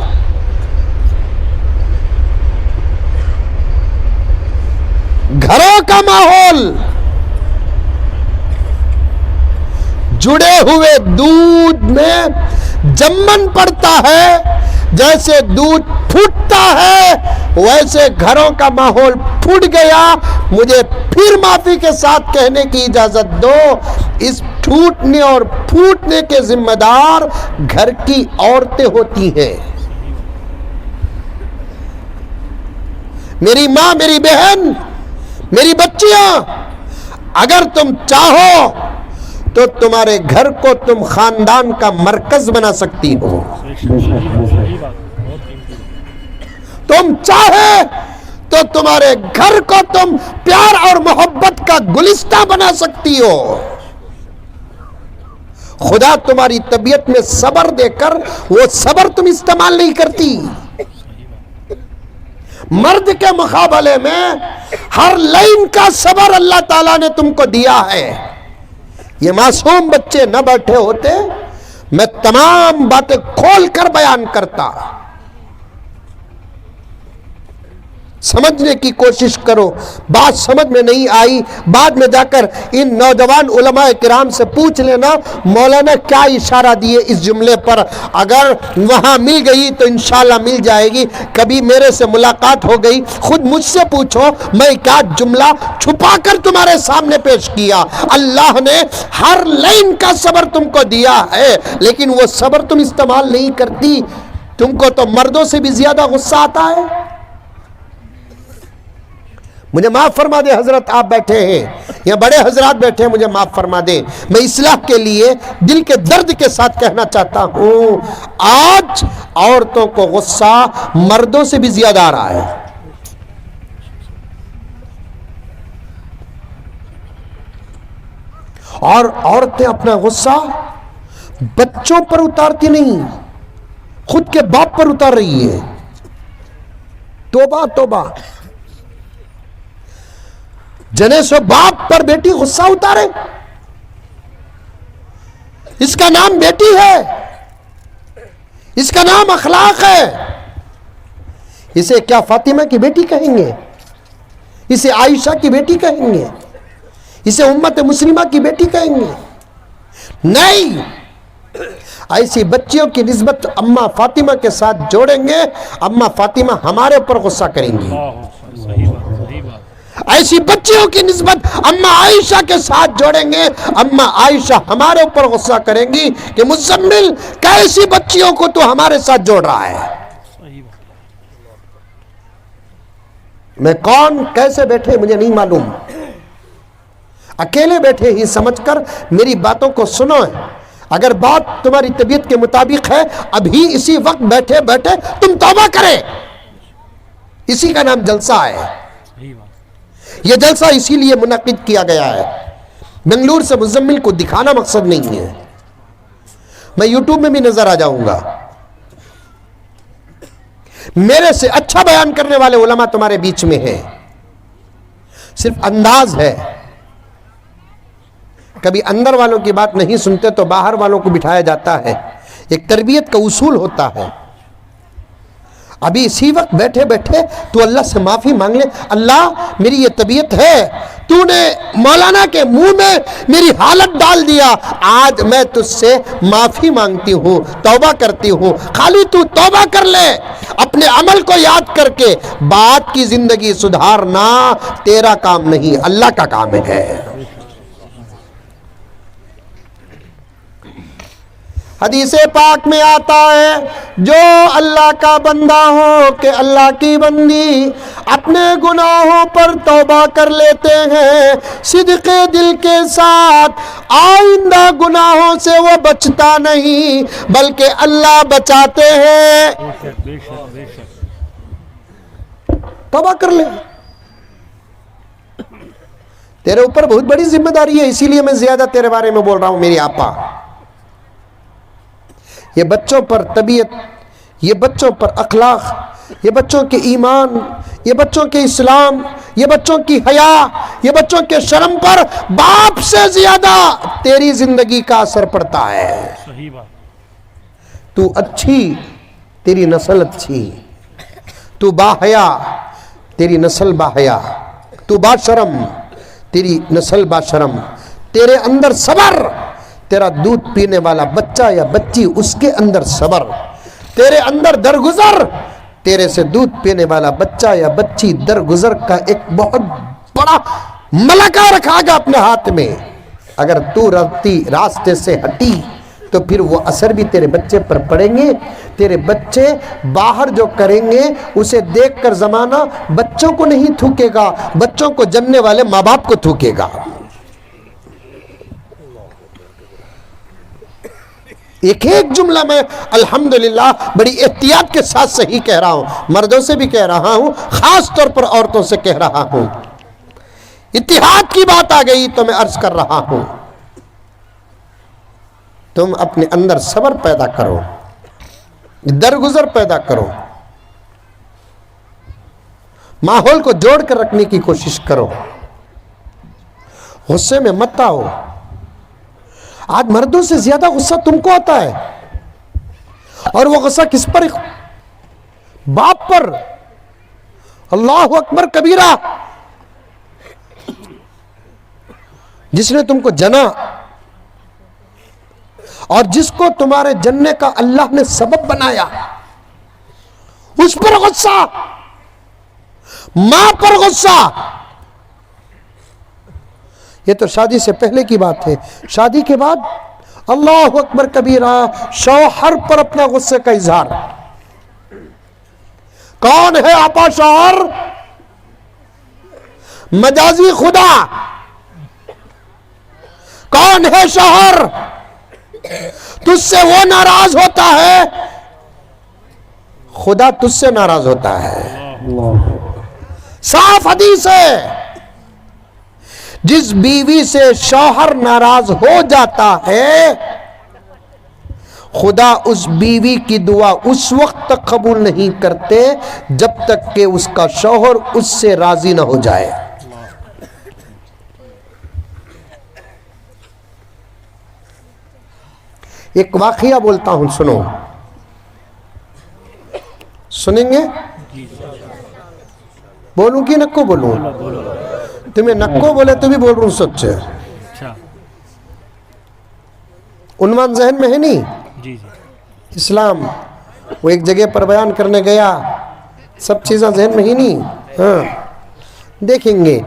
[SPEAKER 1] گھروں کا ماحول جڑے ہوئے دودھ میں جمن پڑتا ہے، جیسے دودھ پھوٹتا ہے ویسے گھروں کا ماحول پھوٹ گیا۔ مجھے پھر معافی کے ساتھ کہنے کی اجازت دو، اس ٹوٹنے اور پھوٹنے کے ذمہ دار گھر کی عورتیں ہوتی ہیں۔ میری ماں، میری بہن، میری بچیاں، اگر تم چاہو تو تمہارے گھر کو تم خاندان کا مرکز بنا سکتی ہو، تم چاہے تو تمہارے گھر کو تم پیار اور محبت کا گلستہ بنا سکتی ہو۔ خدا تمہاری طبیعت میں صبر دے کر وہ صبر تم استعمال نہیں کرتی۔ مرد کے مقابلے میں ہر لائن کا صبر اللہ تعالیٰ نے تم کو دیا ہے۔ یہ معصوم بچے نہ بیٹھے ہوتے میں تمام باتیں کھول کر بیان کرتا۔ سمجھنے کی کوشش کرو، بات سمجھ میں نہیں آئی بعد میں جا کر ان نوجوان علماء کرام سے پوچھ لینا مولانا کیا اشارہ دیے اس جملے پر، اگر وہاں مل گئی تو انشاءاللہ مل جائے گی، کبھی میرے سے ملاقات ہو گئی خود مجھ سے پوچھو میں کیا جملہ چھپا کر تمہارے سامنے پیش کیا۔ اللہ نے ہر لائن کا صبر تم کو دیا ہے، لیکن وہ صبر تم استعمال نہیں کرتی۔ تم کو تو مردوں سے بھی زیادہ غصہ آتا ہے۔ مجھے معاف فرما دے حضرت، آپ بیٹھے ہیں یا بڑے حضرات بیٹھے ہیں، مجھے معاف فرما دے، میں اصلاح کے لیے دل کے درد کے ساتھ کہنا چاہتا ہوں، آج عورتوں کو غصہ مردوں سے بھی زیادہ آ رہا ہے۔ اور عورتیں اپنا غصہ بچوں پر اتارتی نہیں، خود کے باپ پر اتار رہی ہے. توبہ توبہ. جنے سو باپ پر بیٹی غصہ اتارے. اس کا نام بیٹی ہے, اس کا نام اخلاق ہے. اسے کیا فاطمہ کی بیٹی کہیں گے, اسے عائشہ کی بیٹی کہیں گے, اسے امت مسلمہ کی بیٹی کہیں گے؟ نہیں. ایسی بچیوں کی نسبت اماں فاطمہ کے ساتھ جوڑیں گے, اماں فاطمہ ہمارے اوپر غصہ کریں گی.
[SPEAKER 3] صحیح بات, صحیح بات.
[SPEAKER 1] ایسی بچیوں کی نسبت اماں عائشہ کے ساتھ جوڑیں گے, اماں عائشہ ہمارے اوپر غصہ کریں گی کہ مزمل کیسی بچیوں کو تو ہمارے ساتھ جوڑ رہا ہے.
[SPEAKER 3] صحیح بات.
[SPEAKER 1] میں کون کیسے بیٹھے مجھے نہیں معلوم, اکیلے بیٹھے ہی سمجھ کر میری باتوں کو سنو. اگر بات تمہاری طبیعت کے مطابق ہے, ابھی اسی وقت بیٹھے بیٹھے تم توبہ کرے. اسی کا نام جلسہ ہے.
[SPEAKER 3] صحیح بات.
[SPEAKER 1] یہ جلسہ اسی لیے منعقد کیا گیا ہے. بنگلور سے مزمل کو دکھانا مقصد نہیں ہے. میں یوٹیوب میں بھی نظر آ جاؤں گا. میرے سے اچھا بیان کرنے والے علماء تمہارے بیچ میں ہیں, صرف انداز ہے. کبھی اندر والوں کی بات نہیں سنتے تو باہر والوں کو بٹھایا جاتا ہے. ایک تربیت کا اصول ہوتا ہے. ابھی اسی وقت بیٹھے بیٹھے تو اللہ سے معافی مانگ لے, اللہ میری یہ طبیعت ہے, تو نے مولانا کے منہ میں میری حالت ڈال دیا, آج میں تجھ سے معافی مانگتی ہوں, توبہ کرتی ہوں. خالی تو توبہ کر لے, اپنے عمل کو یاد کر کے بات کی زندگی سدھارنا تیرا کام نہیں, اللہ کا کام ہے. حدیث پاک میں آتا ہے, جو اللہ کا بندہ ہو کہ اللہ کی بندی اپنے گناہوں پر توبہ کر لیتے ہیں صدق دل کے ساتھ, آئندہ گناہوں سے وہ بچتا نہیں بلکہ اللہ بچاتے ہیں.
[SPEAKER 3] بے شک, بے شک.
[SPEAKER 1] توبہ کر لے. تیرے اوپر بہت بڑی ذمہ داری ہے, اسی لیے میں زیادہ تیرے بارے میں بول رہا ہوں میری آپا. یہ بچوں پر طبیعت, یہ بچوں پر اخلاق, یہ بچوں کے ایمان, یہ بچوں کے اسلام, یہ بچوں کی حیا, یہ بچوں کے شرم پر باپ سے زیادہ تیری زندگی کا اثر پڑتا ہے.
[SPEAKER 3] صحیح بات.
[SPEAKER 1] تو اچھی, تیری نسل اچھی. تو باحیا, تیری نسل باحیا. تو با شرم, تیری نسل با شرم. تیرے اندر صبر, تیرا دودھ پینے والا بچہ یا بچی اس کے اندر صبر. تیرے اندر درگزر, تیرے سے دودھ پینے والا بچہ یا بچی درگزر کا ایک بہت بڑا ملکہ رکھا گا اپنے ہاتھ میں. اگر تو راستے سے ہٹی تو پھر وہ اثر بھی تیرے بچے پر پڑیں گے. تیرے بچے باہر جو کریں گے اسے دیکھ کر زمانہ بچوں کو نہیں تھوکے گا, بچوں کو جننے والے ماں باپ کو تھوکے گا. ایک ایک جملہ میں الحمدللہ بڑی احتیاط کے ساتھ صحیح کہہ رہا ہوں, مردوں سے بھی کہہ رہا ہوں, خاص طور پر عورتوں سے کہہ رہا ہوں. اتحاد کی بات آ گئی تو میں عرض کر رہا ہوں, تم اپنے اندر صبر پیدا کرو, درگزر پیدا کرو, ماحول کو جوڑ کر رکھنے کی کوشش کرو, غصے میں مت آؤ. آج مردوں سے زیادہ غصہ تم کو آتا ہے, اور وہ غصہ کس پر؟ باپ پر. اللہ اکبر کبیرہ. جس نے تم کو جنا اور جس کو تمہارے جننے کا اللہ نے سبب بنایا, اس پر غصہ, ماں پر غصہ. یہ تو شادی سے پہلے کی بات ہے. شادی کے بعد اللہ اکبر کبیرہ, شوہر پر اپنا غصے کا اظہار. کون ہے آپا شوہر؟ مجازی خدا. کون ہے شوہر؟ تجھ سے وہ ناراض ہوتا ہے, خدا تجھ سے ناراض ہوتا ہے. صاف حدیث ہے, جس بیوی سے شوہر ناراض ہو جاتا ہے خدا اس بیوی کی دعا اس وقت تک قبول نہیں کرتے جب تک کہ اس کا شوہر اس سے راضی نہ ہو جائے. ایک واقعہ بولتا ہوں، سنو. سنیں گے؟ بولوں کی نکو بولوں؟ تمہیں نکو بولے تو بھی بول رہا ہوں سچ.
[SPEAKER 3] اچھا
[SPEAKER 1] عنوان ذہن میں ہے نہیں؟
[SPEAKER 3] جی جی
[SPEAKER 1] اسلام. وہ ایک جگہ پر بیان کرنے گیا، سب چیزیں ذہن میں ہی نہیں. ہاں دیکھیں گے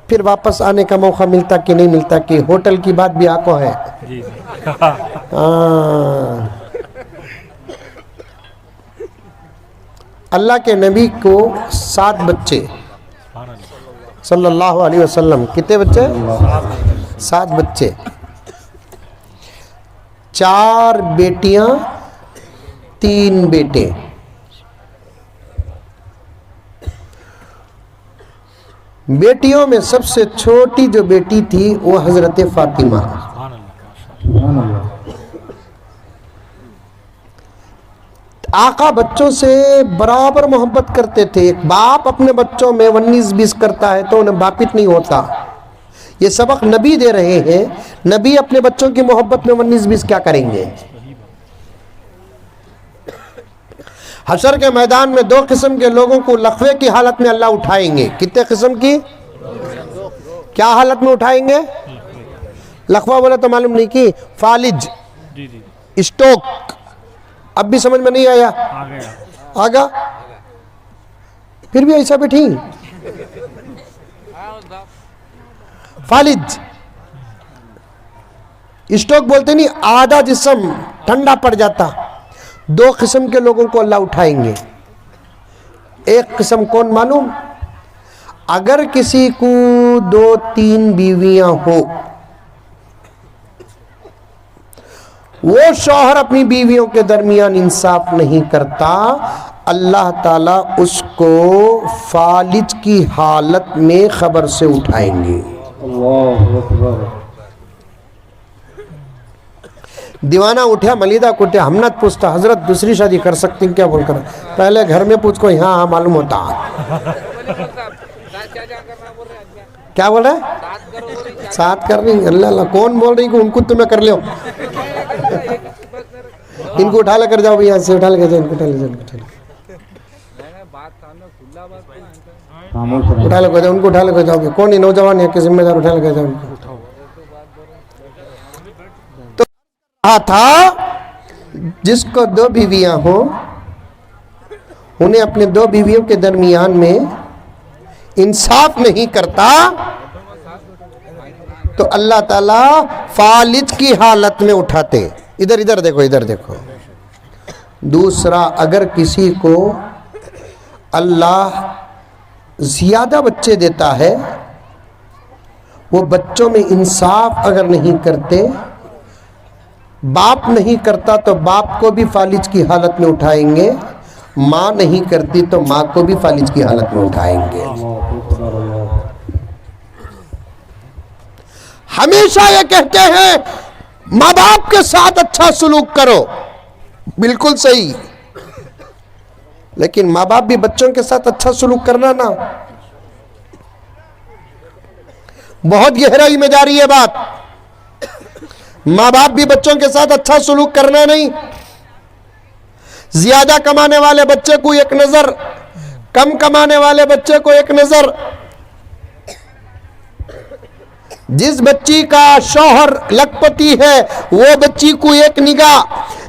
[SPEAKER 1] پھر واپس آنے کا موقع ملتا کہ نہیں ملتا، کہ ہوٹل کی بات بھی آکو ہے.
[SPEAKER 3] جی جی
[SPEAKER 1] ہاں. اللہ کے نبی کو 7 بچے،
[SPEAKER 3] سبحان اللہ.
[SPEAKER 1] صلی اللہ علیہ وسلم. کتنے بچے؟ 7 بچے. 4 بیٹیاں 3 بیٹے. بیٹیوں میں سب سے چھوٹی جو بیٹی تھی وہ حضرت فاطمہ.
[SPEAKER 3] سبحان اللہ.
[SPEAKER 4] سبحان اللہ.
[SPEAKER 1] آقا بچوں سے برابر محبت کرتے تھے. ایک باپ اپنے بچوں میں 19-20 کرتا ہے تو انہیں باپت نہیں ہوتا. یہ سبق نبی دے رہے ہیں. نبی اپنے بچوں کی محبت میں 19-20 کیا کریں گے؟ حشر کے میدان میں 2 قسم کے لوگوں کو لخوے کی حالت میں اللہ اٹھائیں گے. کتنے قسم کی؟ کیا حالت میں اٹھائیں گے؟ لخوہ بولے تو معلوم نہیں کی. فالج،
[SPEAKER 3] جی جی
[SPEAKER 1] اسٹوک. اب بھی سمجھ میں نہیں آیا؟
[SPEAKER 3] آ گیا.
[SPEAKER 1] آگا پھر بھی ایسا بیٹھی. فالج، اسٹوک بولتے نہیں، آدھا جسم ٹھنڈا پڑ جاتا. 2 قسم کے لوگوں کو اللہ اٹھائیں گے. ایک قسم کون معلوم؟ اگر کسی کو 2-3 بیویاں ہو، وہ شوہر اپنی بیویوں کے درمیان انصاف نہیں کرتا، اللہ تعالیٰ اس کو فالج کی حالت میں خبر سے اٹھائیں گے.
[SPEAKER 4] اللہ اکبر.
[SPEAKER 1] دیوانہ اٹھا، ملیدہ کو اٹھا، ہم نہ پوچھتا حضرت دوسری شادی کر سکتے ہیں کیا بول کر؟ پہلے گھر میں پوچھ کو، ہاں ہاں معلوم ہوتا. کیا بول رہے؟ 7 کر رہی. اللہ اللہ کون بول رہی کہ ان کو تمہیں کر لو؟ ان کو اٹھا لے کر جاؤ یہاں سے. اٹھا لے کر جاؤ، ان کو اٹھا لے جاؤ.
[SPEAKER 4] خاموش رہو.
[SPEAKER 1] اٹھا لے کر جاؤ، ان کو اٹھا لے کر جاؤ. کون ہی نوجوان ہے کہ ذمہ دار؟ اٹھا لے کر جاؤ ان کو. تو کہا تھا جس کو 2 بیویاں ہوں، انہیں اپنے 2 بیویوں کے درمیان میں انصاف نہیں کرتا تو اللہ تعالیٰ فالج کی حالت میں اٹھاتے. ادھر دیکھو، ادھر دیکھو. دوسرا، اگر کسی کو اللہ زیادہ بچے دیتا ہے، وہ بچوں میں انصاف اگر نہیں کرتے، باپ نہیں کرتا تو باپ کو بھی فالج کی حالت میں اٹھائیں گے. ماں نہیں کرتی تو ماں کو بھی فالج کی حالت میں اٹھائیں گے. ہمیشہ یہ کہتے ہیں ماں باپ کے ساتھ اچھا سلوک کرو، بالکل صحیح، لیکن ماں باپ بھی بچوں کے ساتھ اچھا سلوک کرنا نا. بہت گہرائی میں جا رہی ہے بات. ماں باپ بھی بچوں کے ساتھ اچھا سلوک کرنا نہیں. زیادہ کمانے والے بچے کو ایک نظر، کم کمانے والے بچے کو ایک نظر. جس بچی کا شوہر لکھپتی ہے وہ بچی کو ایک نگاہ،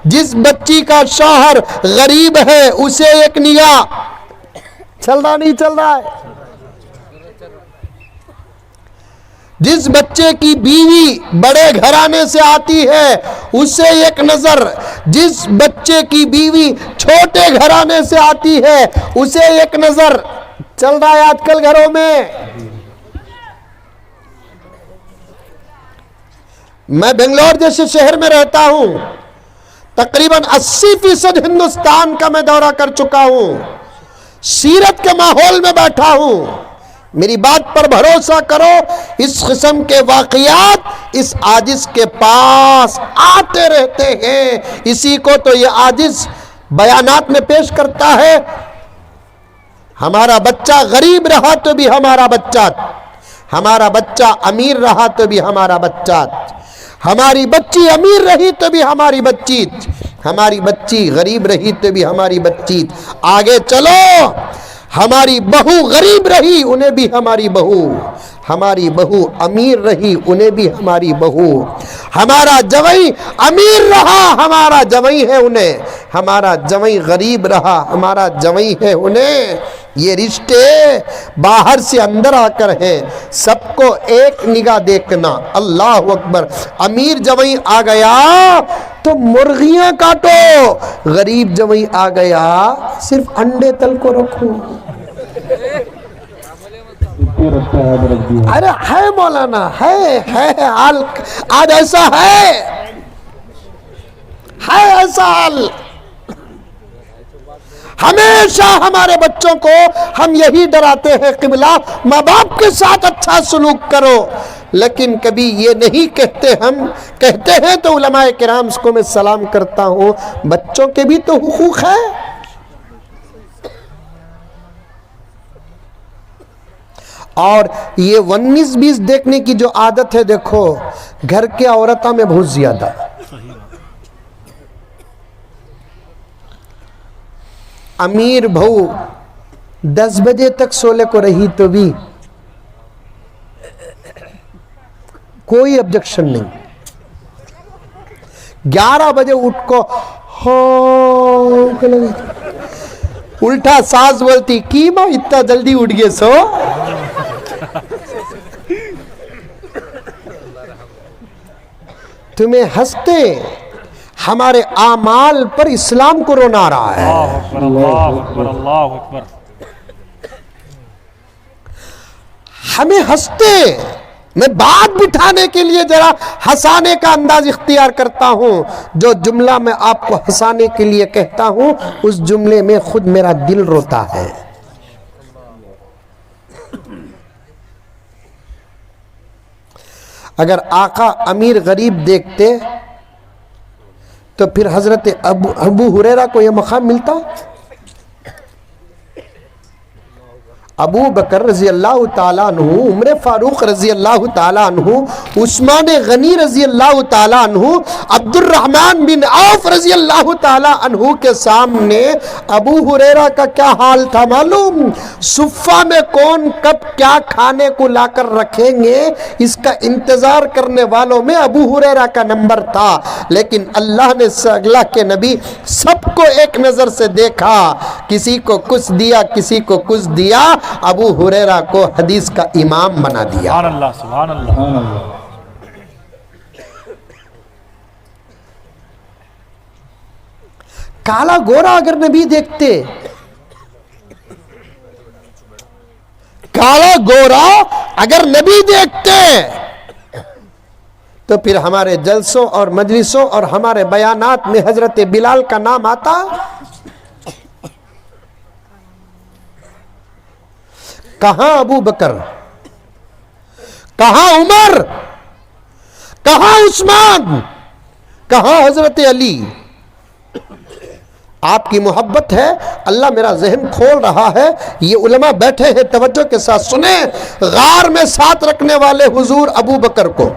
[SPEAKER 1] جس بچی کا شوہر غریب ہے اسے ایک نگاہ. چل رہا نہیں چل رہا ہے؟ جس بچے کی بیوی بڑے گھرانے سے آتی ہے اسے ایک نظر، جس بچے کی بیوی چھوٹے گھرانے سے آتی ہے اسے ایک نظر. چل رہا ہے آج کل گھروں میں. میں بنگلور جیسے شہر میں رہتا ہوں، تقریباً 80% ہندوستان کا میں دورہ کر چکا ہوں. سیرت کے ماحول میں بیٹھا ہوں. میری بات پر بھروسہ کرو، اس قسم کے واقعات اس عاجز کے پاس آتے رہتے ہیں۔ اسی کو تو یہ عاجز بیانات میں پیش کرتا ہے، ہمارا بچہ غریب رہا تو بھی ہمارا بچہ، ہمارا بچہ امیر رہا تو بھی ہمارا بچہ، ہماری بچی امیر رہی تو بھی ہماری بچی، ہماری بچی غریب رہی تو بھی ہماری بچی۔ آگے چلو، ہماری بہو غریب رہی انہیں بھی ہماری بہو، ہماری بہو امیر رہی انہیں بھی ہماری بہو، ہمارا جوئی امیر رہا ہمارا جوئی ہے انہیں، ہمارا جوئی غریب رہا ہمارا جوئی ہے انہیں۔ یہ رشتے باہر سے اندر آ کر ہیں، سب کو ایک نگاہ دیکھنا۔ اللہ اکبر۔ امیر جوئی آ گیا تو مرغیاں کاٹو، غریب جوئی آ گیا صرف انڈے تل کو رکھو۔ ارے ہے مولانا، ہے حال آج ایسا ہے ایسا حال۔ ہمیشہ ہمارے بچوں کو ہم یہی ڈراتے ہیں، قبلہ ماں باپ کے ساتھ اچھا سلوک کرو، لیکن کبھی یہ نہیں کہتے۔ ہم کہتے ہیں تو علماء کرام کو میں سلام کرتا ہوں، بچوں کے بھی تو حقوق ہے۔ اور یہ 19-20 دیکھنے کی جو عادت ہے، دیکھو گھر کے عورتوں میں بہت زیادہ۔ امیر بہو 10 بجے تک سولے کو رہی تو بھی کوئی آبجیکشن نہیں، 11 بجے اٹھ کو الٹا ساس بولتی کی ماں اتنا جلدی اٹھ گئے سو۔ تمہیں ہنستے ہمارے اعمال پر اسلام کو رونا رہا ہے۔
[SPEAKER 3] اللہ اکبر، اللہ اکبر، اللہ اکبر۔
[SPEAKER 1] ہمیں ہنستے، میں بات بٹھانے کے لیے ذرا ہنسانے کا انداز اختیار کرتا ہوں، جو جملہ میں آپ کو ہنسانے کے لیے کہتا ہوں اس جملے میں خود میرا دل روتا ہے۔ اگر آقا امیر غریب دیکھتے تو پھر حضرت ابو ہریرہ کو یہ مقام ملتا؟ ابو بکر رضی اللہ تعالیٰ عنہ، عمر فاروق رضی اللہ تعالیٰ عنہ، عثمان غنی رضی اللہ تعالیٰ عنہ، عبد الرحمن بن عوف رضی اللہ تعالیٰ عنہ کے سامنے ابو ہریرہ کا کیا حال تھا معلوم؟ صفہ میں کون کب کیا کھانے کو لا کر رکھیں گے اس کا انتظار کرنے والوں میں ابو ہریرہ کا نمبر تھا، لیکن اللہ نے اللہ کے نبی سب کو ایک نظر سے دیکھا، کسی کو کچھ دیا کسی کو کچھ دیا، ابو ہریرہ کو حدیث کا امام بنا دیا۔
[SPEAKER 3] سبحان اللہ، سبحان اللہ۔
[SPEAKER 1] کالا گورا اگر نبی دیکھتے، کالا گورا اگر نبی دیکھتے تو پھر ہمارے جلسوں اور مجلسوں اور ہمارے بیانات میں حضرت بلال کا نام آتا؟ کہاں ابو بکر، کہاں عمر، کہاں عثمان، کہاں حضرت علی؟ آپ کی محبت ہے، اللہ میرا ذہن کھول رہا ہے، یہ علماء بیٹھے ہیں توجہ کے ساتھ سنیں۔ غار میں ساتھ رکھنے والے حضور ابو بکر کو،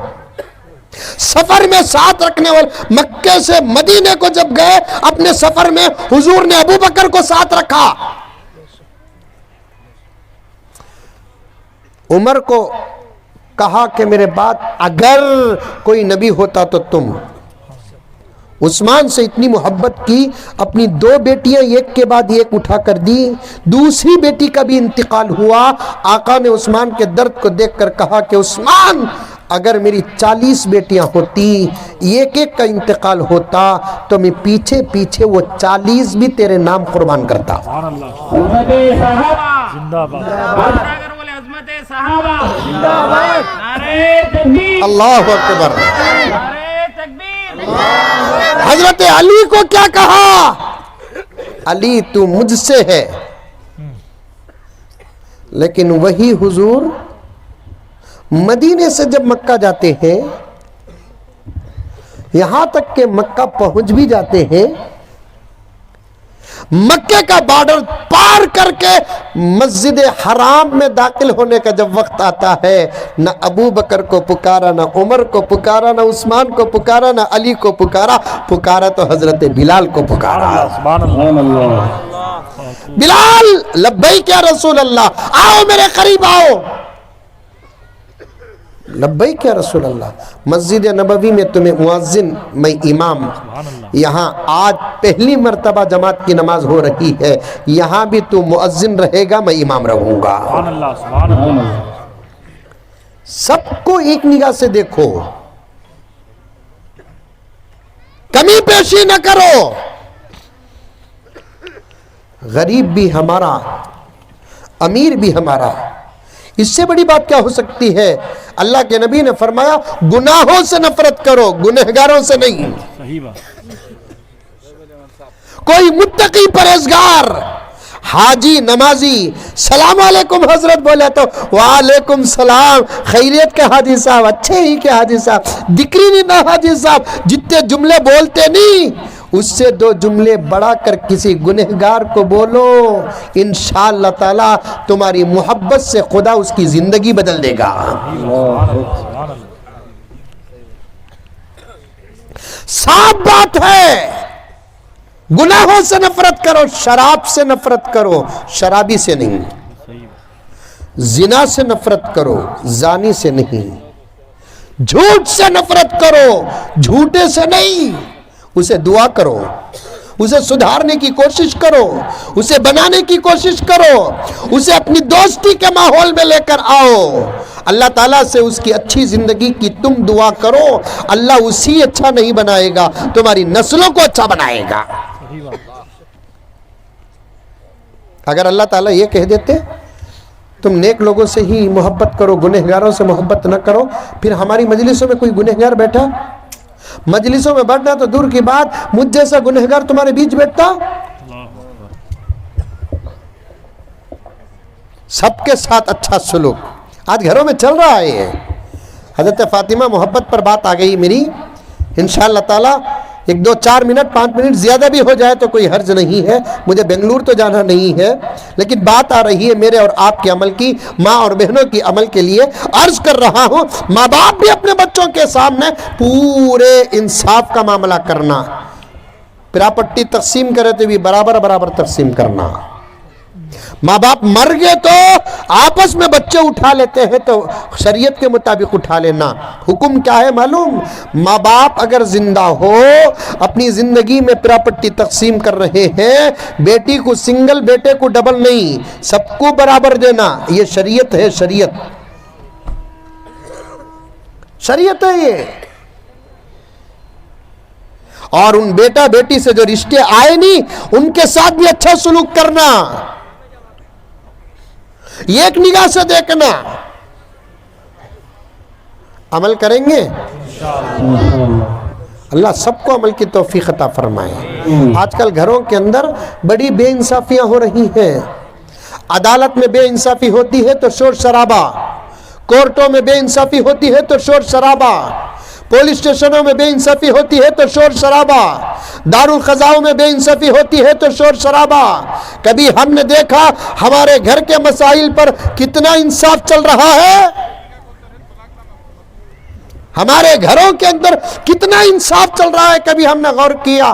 [SPEAKER 1] سفر میں ساتھ رکھنے والے، مکے سے مدینے کو جب گئے اپنے سفر میں حضور نے ابو بکر کو ساتھ رکھا۔ عمر کو کہا کہ میرے بعد اگر کوئی نبی ہوتا تو تم۔ عثمان سے اتنی محبت کی، اپنی 2 بیٹیاں ایک کے بعد ایک اٹھا کر دی، دوسری بیٹی کا بھی انتقال ہوا۔ آقا نے عثمان کے درد کو دیکھ کر کہا کہ عثمان اگر میری 40 بیٹیاں ہوتی، ایک ایک کا انتقال ہوتا تو میں پیچھے پیچھے وہ 40 بھی تیرے نام قربان کرتا۔
[SPEAKER 3] سبحان اللہ، زندہ باد۔
[SPEAKER 1] اللہ اکبر۔ حضرت علی کو کیا کہا؟ علی تو مجھ سے ہے لیکن وہی حضور مدینے سے جب مکہ جاتے ہیں، یہاں تک کہ مکہ پہنچ بھی جاتے ہیں، مکے کا بارڈر پار کر کے مسجد حرام میں داخل ہونے کا جب وقت آتا ہے، نہ ابو بکر کو پکارا، نہ عمر کو پکارا، نہ عثمان کو پکارا، نہ علی کو پکارا، پکارا تو حضرت بلال کو پکارا۔
[SPEAKER 3] سبحان اللہ
[SPEAKER 4] سبحان اللہ
[SPEAKER 1] بلال لبیک یا رسول اللہ، آؤ میرے قریب آؤ۔ لبیک یا رسول اللہ، مسجد نبوی میں تمہیں مؤذن، میں امام، یہاں آج پہلی مرتبہ جماعت کی نماز ہو رہی ہے، یہاں بھی تو مؤذن رہے گا، میں امام رہوں گا۔
[SPEAKER 3] سبحان اللہ سبحان اللہ
[SPEAKER 1] سب کو ایک نگاہ سے دیکھو، کمی پیشی نہ کرو۔ غریب بھی ہمارا، امیر بھی ہمارا، اس سے بڑی بات کیا ہو سکتی ہے؟ اللہ کے نبی نے فرمایا گناہوں سے نفرت کرو، گنہگاروں سے نہیں۔
[SPEAKER 3] صحیح بات
[SPEAKER 1] کوئی متقی پرہیزگار حاجی نمازی سلام علیکم حضرت بولے تو وعلیکم السلام، خیریت کے حاجی صاحب، اچھے ہی کے حاجی صاحب، دکری نہیں نہ حاجی صاحب، جتنے جملے بولتے نہیں اس سے دو جملے بڑھا کر کسی گنہگار کو بولو، انشاءاللہ تعالی تمہاری محبت سے خدا اس کی زندگی بدل دے گا۔
[SPEAKER 3] سبحان اللہ
[SPEAKER 1] صاف بات ہے، گناہوں سے نفرت کرو، شراب سے نفرت کرو، شرابی سے نہیں، زنا سے نفرت کرو، زانی سے نہیں، جھوٹ سے نفرت کرو، جھوٹے سے نہیں، اسے دعا کرو، اسے سدھارنے کی کوشش کرو، اسے بنانے کی کوشش کرو، اسے اپنی دوستی کے ماحول میں لے کر آؤ، اللہ تعالیٰ سے اس کی اچھی زندگی کی تم دعا کرو، اللہ اسی اچھا نہیں بنائے گا، تمہاری نسلوں کو اچھا بنائے گا۔ اگر اللہ تعالیٰ یہ کہہ دیتے تم نیک لوگوں سے ہی محبت کرو، گنہگاروں سے محبت نہ کرو، پھر ہماری مجلسوں میں کوئی گنہگار بیٹھا؟ مجلسوں میں بیٹھنا تو دور کی بات، مجھ جیسا گنہگار تمہارے بیچ بیٹھتا؟ سب کے ساتھ اچھا سلوک آج گھروں میں چل رہا ہے یہ۔ حضرت فاطمہ محبت پر بات آ گئی میری، انشاءاللہ تعالی 1 2 4 منٹ 5 منٹ زیادہ بھی ہو جائے تو کوئی حرج نہیں ہے، مجھے بنگلور تو جانا نہیں ہے، لیکن بات آ رہی ہے میرے اور آپ کے عمل کی، ماں اور بہنوں کی عمل کے لیے عرض کر رہا ہوں، ماں باپ بھی اپنے بچوں کے سامنے پورے انصاف کا معاملہ کرنا، پراپرٹی تقسیم کرے تو بھی برابر برابر تقسیم کرنا۔ ماں باپ مر گئے تو آپس میں بچے اٹھا لیتے ہیں تو شریعت کے مطابق اٹھا لینا۔ حکم کیا ہے معلوم؟ ماں باپ اگر زندہ ہو، اپنی زندگی میں پراپرٹی تقسیم کر رہے ہیں، بیٹی کو سنگل، بیٹے کو ڈبل نہیں، سب کو برابر دینا، یہ شریعت ہے، شریعت شریعت ہے یہ۔ اور ان بیٹا بیٹی سے جو رشتے آئے نہیں ان کے ساتھ بھی اچھا سلوک کرنا، یہ ایک نگاہ سے دیکھنا۔ عمل کریں گے اللہ سب کو عمل کی توفیق عطا فرمائے۔ آج کل گھروں کے اندر بڑی بے انصافیاں ہو رہی ہیں، عدالت میں بے انصافی ہوتی ہے تو شور شرابہ، کورٹوں میں بے انصافی ہوتی ہے تو شور شرابہ، پولیس اسٹیشنوں میں بے انصافی ہوتی ہے تو شور شرابہ، دارالقضاؤں میں بے انصافی ہوتی ہے تو شور شرابہ۔ کبھی ہم نے دیکھا ہمارے گھر کے مسائل پر کتنا انصاف چل رہا ہے؟ ہمارے گھروں کے اندر کتنا انصاف چل رہا ہے، کبھی ہم نے غور کیا؟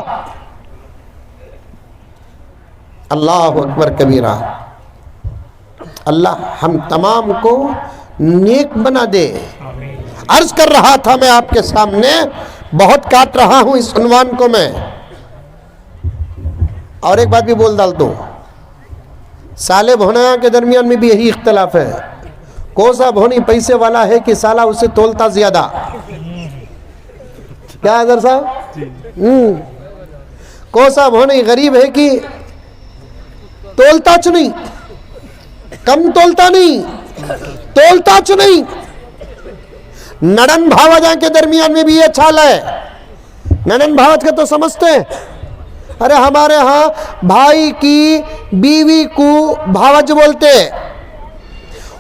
[SPEAKER 1] اللہ اکبر کبیرہ۔ اللہ ہم تمام کو نیک بنا دے۔ عرض کر رہا تھا میں آپ کے سامنے، بہت کاٹ رہا ہوں اس عنوان کو میں، اور ایک بات بھی بول ڈال دوں، سالے بھونیا کے درمیان میں بھی یہی اختلاف ہے، کوسا بھونی پیسے والا ہے کہ سالہ اسے تولتا زیادہ؟ کیا حضر صاحب؟ کوسا بھونی غریب ہے کہ تولتا چ نہیں، کم تولتا نہیں، تولتا چ نہیں۔ نڑن بھاوجا کے درمیان میں بھی یہ چھال ہے، نڑن بھاوج کا تو سمجھتے ہیں، ارے ہمارے ہاں بھائی کی بیوی کو بھاوج بولتے،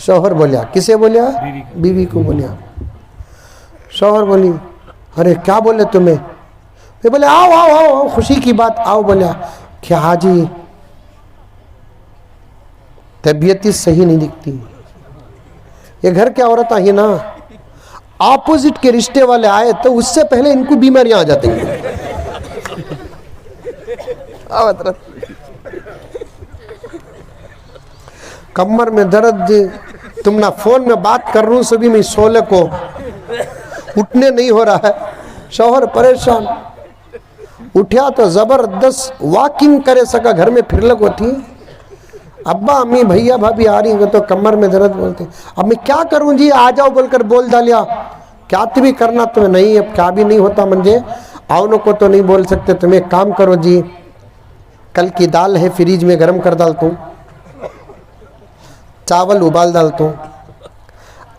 [SPEAKER 1] شوہر بولیا کسے بولیا بیوی کو بولیا شوہر بولی ارے کیا بولے تمہیں یہ بولے آؤ آؤ آؤ خوشی کی بات آؤ بولیا کیا جی طبیعت ہی صحیح نہیں دکھتی یہ گھر کی عورت آئی نا اپوزٹ کے رشتے والے آئے تو اس سے پہلے ان کو بیماریاں آ جاتی ہیں کمر میں درد تم نہ فون میں بات کر رہا ہوں سبھی میں سولے کو اٹھنے نہیں ہو رہا ہے شوہر پریشان اٹھیا تو زبردست واکنگ کرے سکا گھر میں پھر لگ ہوتی ابا امی بھیا بھابھی آ رہی ہیں تو کمر میں درد بولتے اب میں کیا کروں جی آ جاؤ بول کر بول ڈالیا کیا بھی کرنا تمہیں نہیں اب کیا بھی نہیں ہوتا منجے آؤنوں کو تو نہیں بول سکتے تمہیں کام کرو جی کل کی دال ہے فریج میں گرم کر ڈالتا ہوں چاول ابال ڈالتا ہوں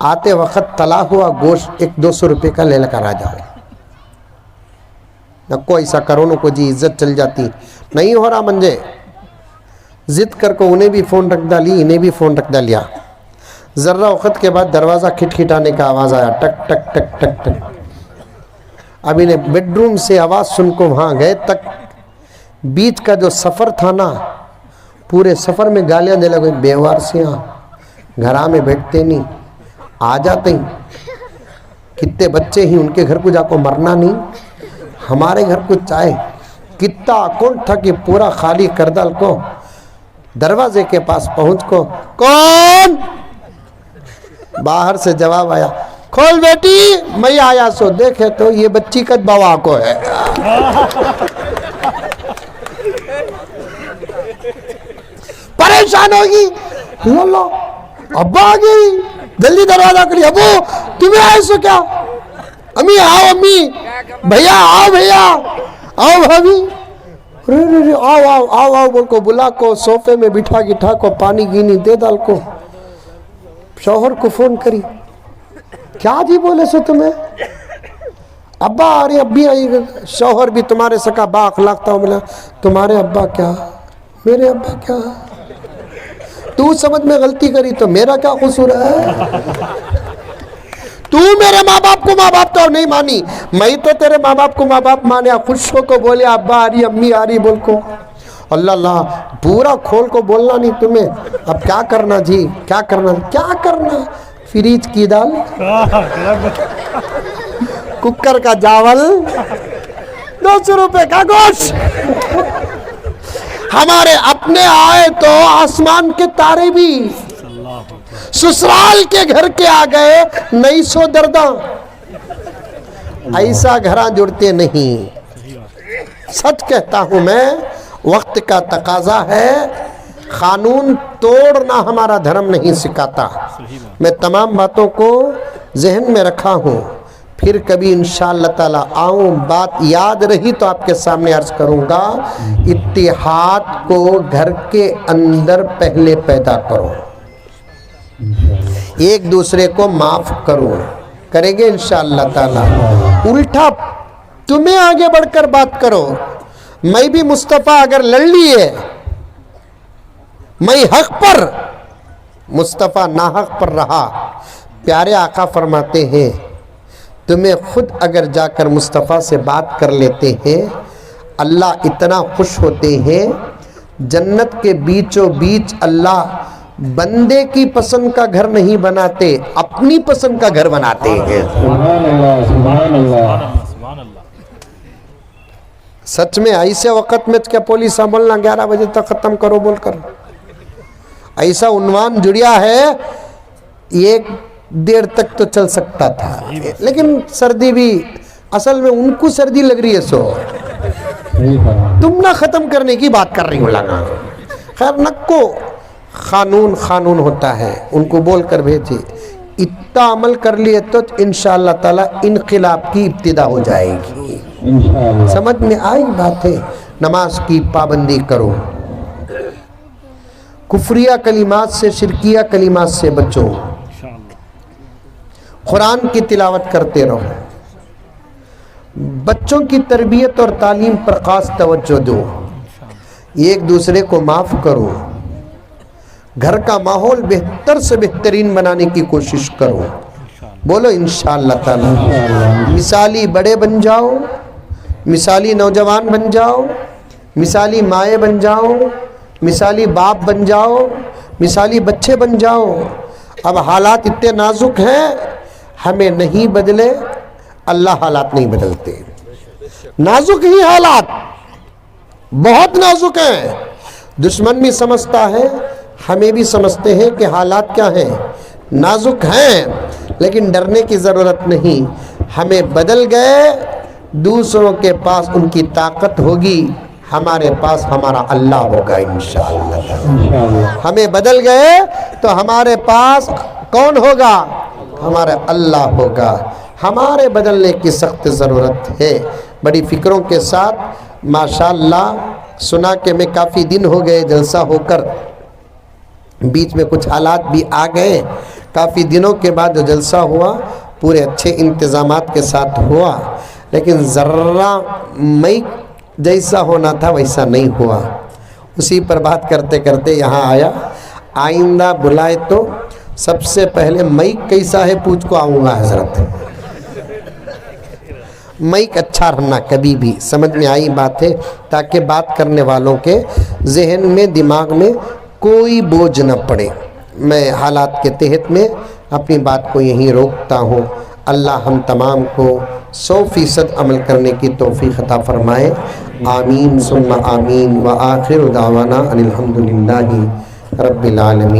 [SPEAKER 1] آتے وقت تلا ہوا گوشت 100-200 روپے کا لے کر آ جاؤ نہ کوئی ایسا کرونوں کو جی عزت چل جاتی نہیں ہو رہا منجے ضد کر کو انہیں بھی فون رکھ ڈالی انہیں بھی فون رکھ ڈالیا ذرہ وقت کے بعد دروازہ کھٹکھٹانے کا آواز آیا ٹک ٹک ٹک ٹک ٹک اب انہیں بیڈ روم سے آواز سن کو وہاں گئے تک بیچ کا جو سفر تھا نا پورے سفر میں گالیاں دے لگے بیوار سے گھرا میں بیٹھتے نہیں آ جاتے ہیں کتنے بچے ہی ان کے گھر کو جا کو مرنا نہیں ہمارے گھر کو چاہے کتنا اکاؤنٹ تھا کہ پورا خالی کر ڈال کو دروازے کے پاس پہنچ کو کون باہر سے جواب آیا کھول بیٹی میں آیا سو دیکھے تو یہ بچی کا بوا کو ہے پریشان ہوگی لو ابا آ گئی جلدی دروازہ کری ابو تمہیں آئے سو کیا امی آؤ امی بھیا آؤ بھیا آؤ بھابھی آؤ آؤ آؤ آؤ بول کو بلا کو صوفے میں بٹھا گٹھا کو پانی گینی دے ڈال کو شوہر کو فون کری کیا جی بولے سو تمہیں ابا آ رہے ابھی آئی شوہر بھی تمہارے سکا با اخلاق تھا ملا تمہارے ابا کیا میرے ابا کیا تو سمجھ میں غلطی کری تو میرا کیا قصور ہے تو میرے ماں باپ کو ماں باپ تو نہیں مانی میں تو تیرے ماں باپ کو ماں باپ مانیا خوش ہو کو بولے ابا آ رہی امی آ رہی بول کو اللہ اللہ پورا کھول کو بولنا نہیں تمہیں اب کیا کرنا جی کیا کرنا فریج کی دال ککر کا چاول 200 روپے کا گوشت ہمارے اپنے آئے تو آسمان کے تارے بھی سسرال کے گھر کے آ گئے نہیں سو درداں ایسا گھراں جڑتے نہیں سچ کہتا ہوں میں وقت کا تقاضا ہے قانون توڑنا ہمارا دھرم نہیں سکھاتا میں تمام باتوں کو ذہن میں رکھا ہوں پھر کبھی انشاءاللہ تعالی آؤں بات یاد رہی تو آپ کے سامنے عرض کروں گا اتحاد کو گھر کے اندر پہلے پیدا کرو ایک دوسرے کو معاف کرو کریں گے انشاءاللہ تعالی الٹا تمہیں آگے بڑھ کر بات کرو میں بھی مصطفیٰ اگر لڑ لیے میں حق پر مصطفیٰ ناحق پر رہا پیارے آقا فرماتے ہیں تمہیں خود اگر جا کر مصطفیٰ سے بات کر لیتے ہیں اللہ اتنا خوش ہوتے ہیں جنت کے بیچوں بیچ اللہ بندے کی پسند کا گھر نہیں بناتے اپنی پسند کا گھر بناتے ہیں
[SPEAKER 4] سبحان اللہ سبحان اللہ
[SPEAKER 3] سبحان اللہ
[SPEAKER 1] سچ میں ایسے وقت میں کیا پولیس بولنا 11 بجے تک ختم کرو بول کر ایسا عنوان جڑیا ہے 1 دیر تک تو چل سکتا تھا لیکن سردی بھی اصل میں ان کو سردی لگ رہی ہے سو تم نہ ختم کرنے کی بات کر رہی ہو لگا خیر نکو قانون ہوتا ہے ان کو بول کر بھیجے اتنا عمل کر لیے تو انشاءاللہ تعالی انقلاب کی ابتدا ہو جائے گی سمجھ میں آئی بات ہے نماز کی پابندی کرو کفریہ کلمات سے شرکیہ کلمات سے بچو قرآن کی تلاوت کرتے رہو بچوں کی تربیت اور تعلیم پر خاص توجہ دو ایک دوسرے کو معاف کرو گھر کا ماحول بہتر سے بہترین بنانے کی کوشش کرو. بولو انشاءاللہ تعالی. مثالی بڑے بن جاؤ, مثالی نوجوان بن جاؤ, مثالی مائیں بن جاؤ, مثالی باپ بن جاؤ, مثالی بچے بن جاؤ. اب حالات اتنے نازک ہیں, ہمیں نہیں بدلے, اللہ حالات نہیں بدلتے. نازک ہی حالات بہت نازک ہیں. دشمن بھی سمجھتا ہے, ہمیں بھی سمجھتے ہیں کہ حالات کیا ہیں, نازک ہیں, لیکن ڈرنے کی ضرورت نہیں. ہمیں بدل گئے, دوسروں کے پاس ان کی طاقت ہوگی, ہمارے پاس ہمارا اللہ ہوگا انشاءاللہ. ہمیں بدل گئے تو ہمارے پاس کون ہوگا؟ ہمارا اللہ ہوگا. ہمارے بدلنے کی سخت ضرورت ہے. بڑی فکروں کے ساتھ ماشاءاللہ سنا کہ میں کافی دن ہو گئے جلسہ ہو کر, بیچ میں کچھ حالات بھی آ گئے. کافی دنوں کے بعد جو جلسہ ہوا پورے اچھے انتظامات کے ساتھ ہوا, لیکن ذرہ مئی جیسا ہونا تھا ویسا نہیں ہوا. اسی پر بات کرتے کرتے یہاں آیا. آئندہ بلائے تو سب سے پہلے مائک کیسا ہے پوچھ کو آؤں گا حضرت. مائک اچھا رہنا کبھی بھی, سمجھ میں آئی بات ہے, تاکہ بات کرنے والوں کے ذہن میں دماغ میں کوئی بوجھ نہ پڑے. میں حالات کے تحت میں اپنی بات کو یہیں روکتا ہوں. اللہ ہم تمام کو 100% عمل کرنے کی توفیق عطا فرمائے. آمین ثم آمین. وآخر دعوانا ان الحمدللہ رب العالمین.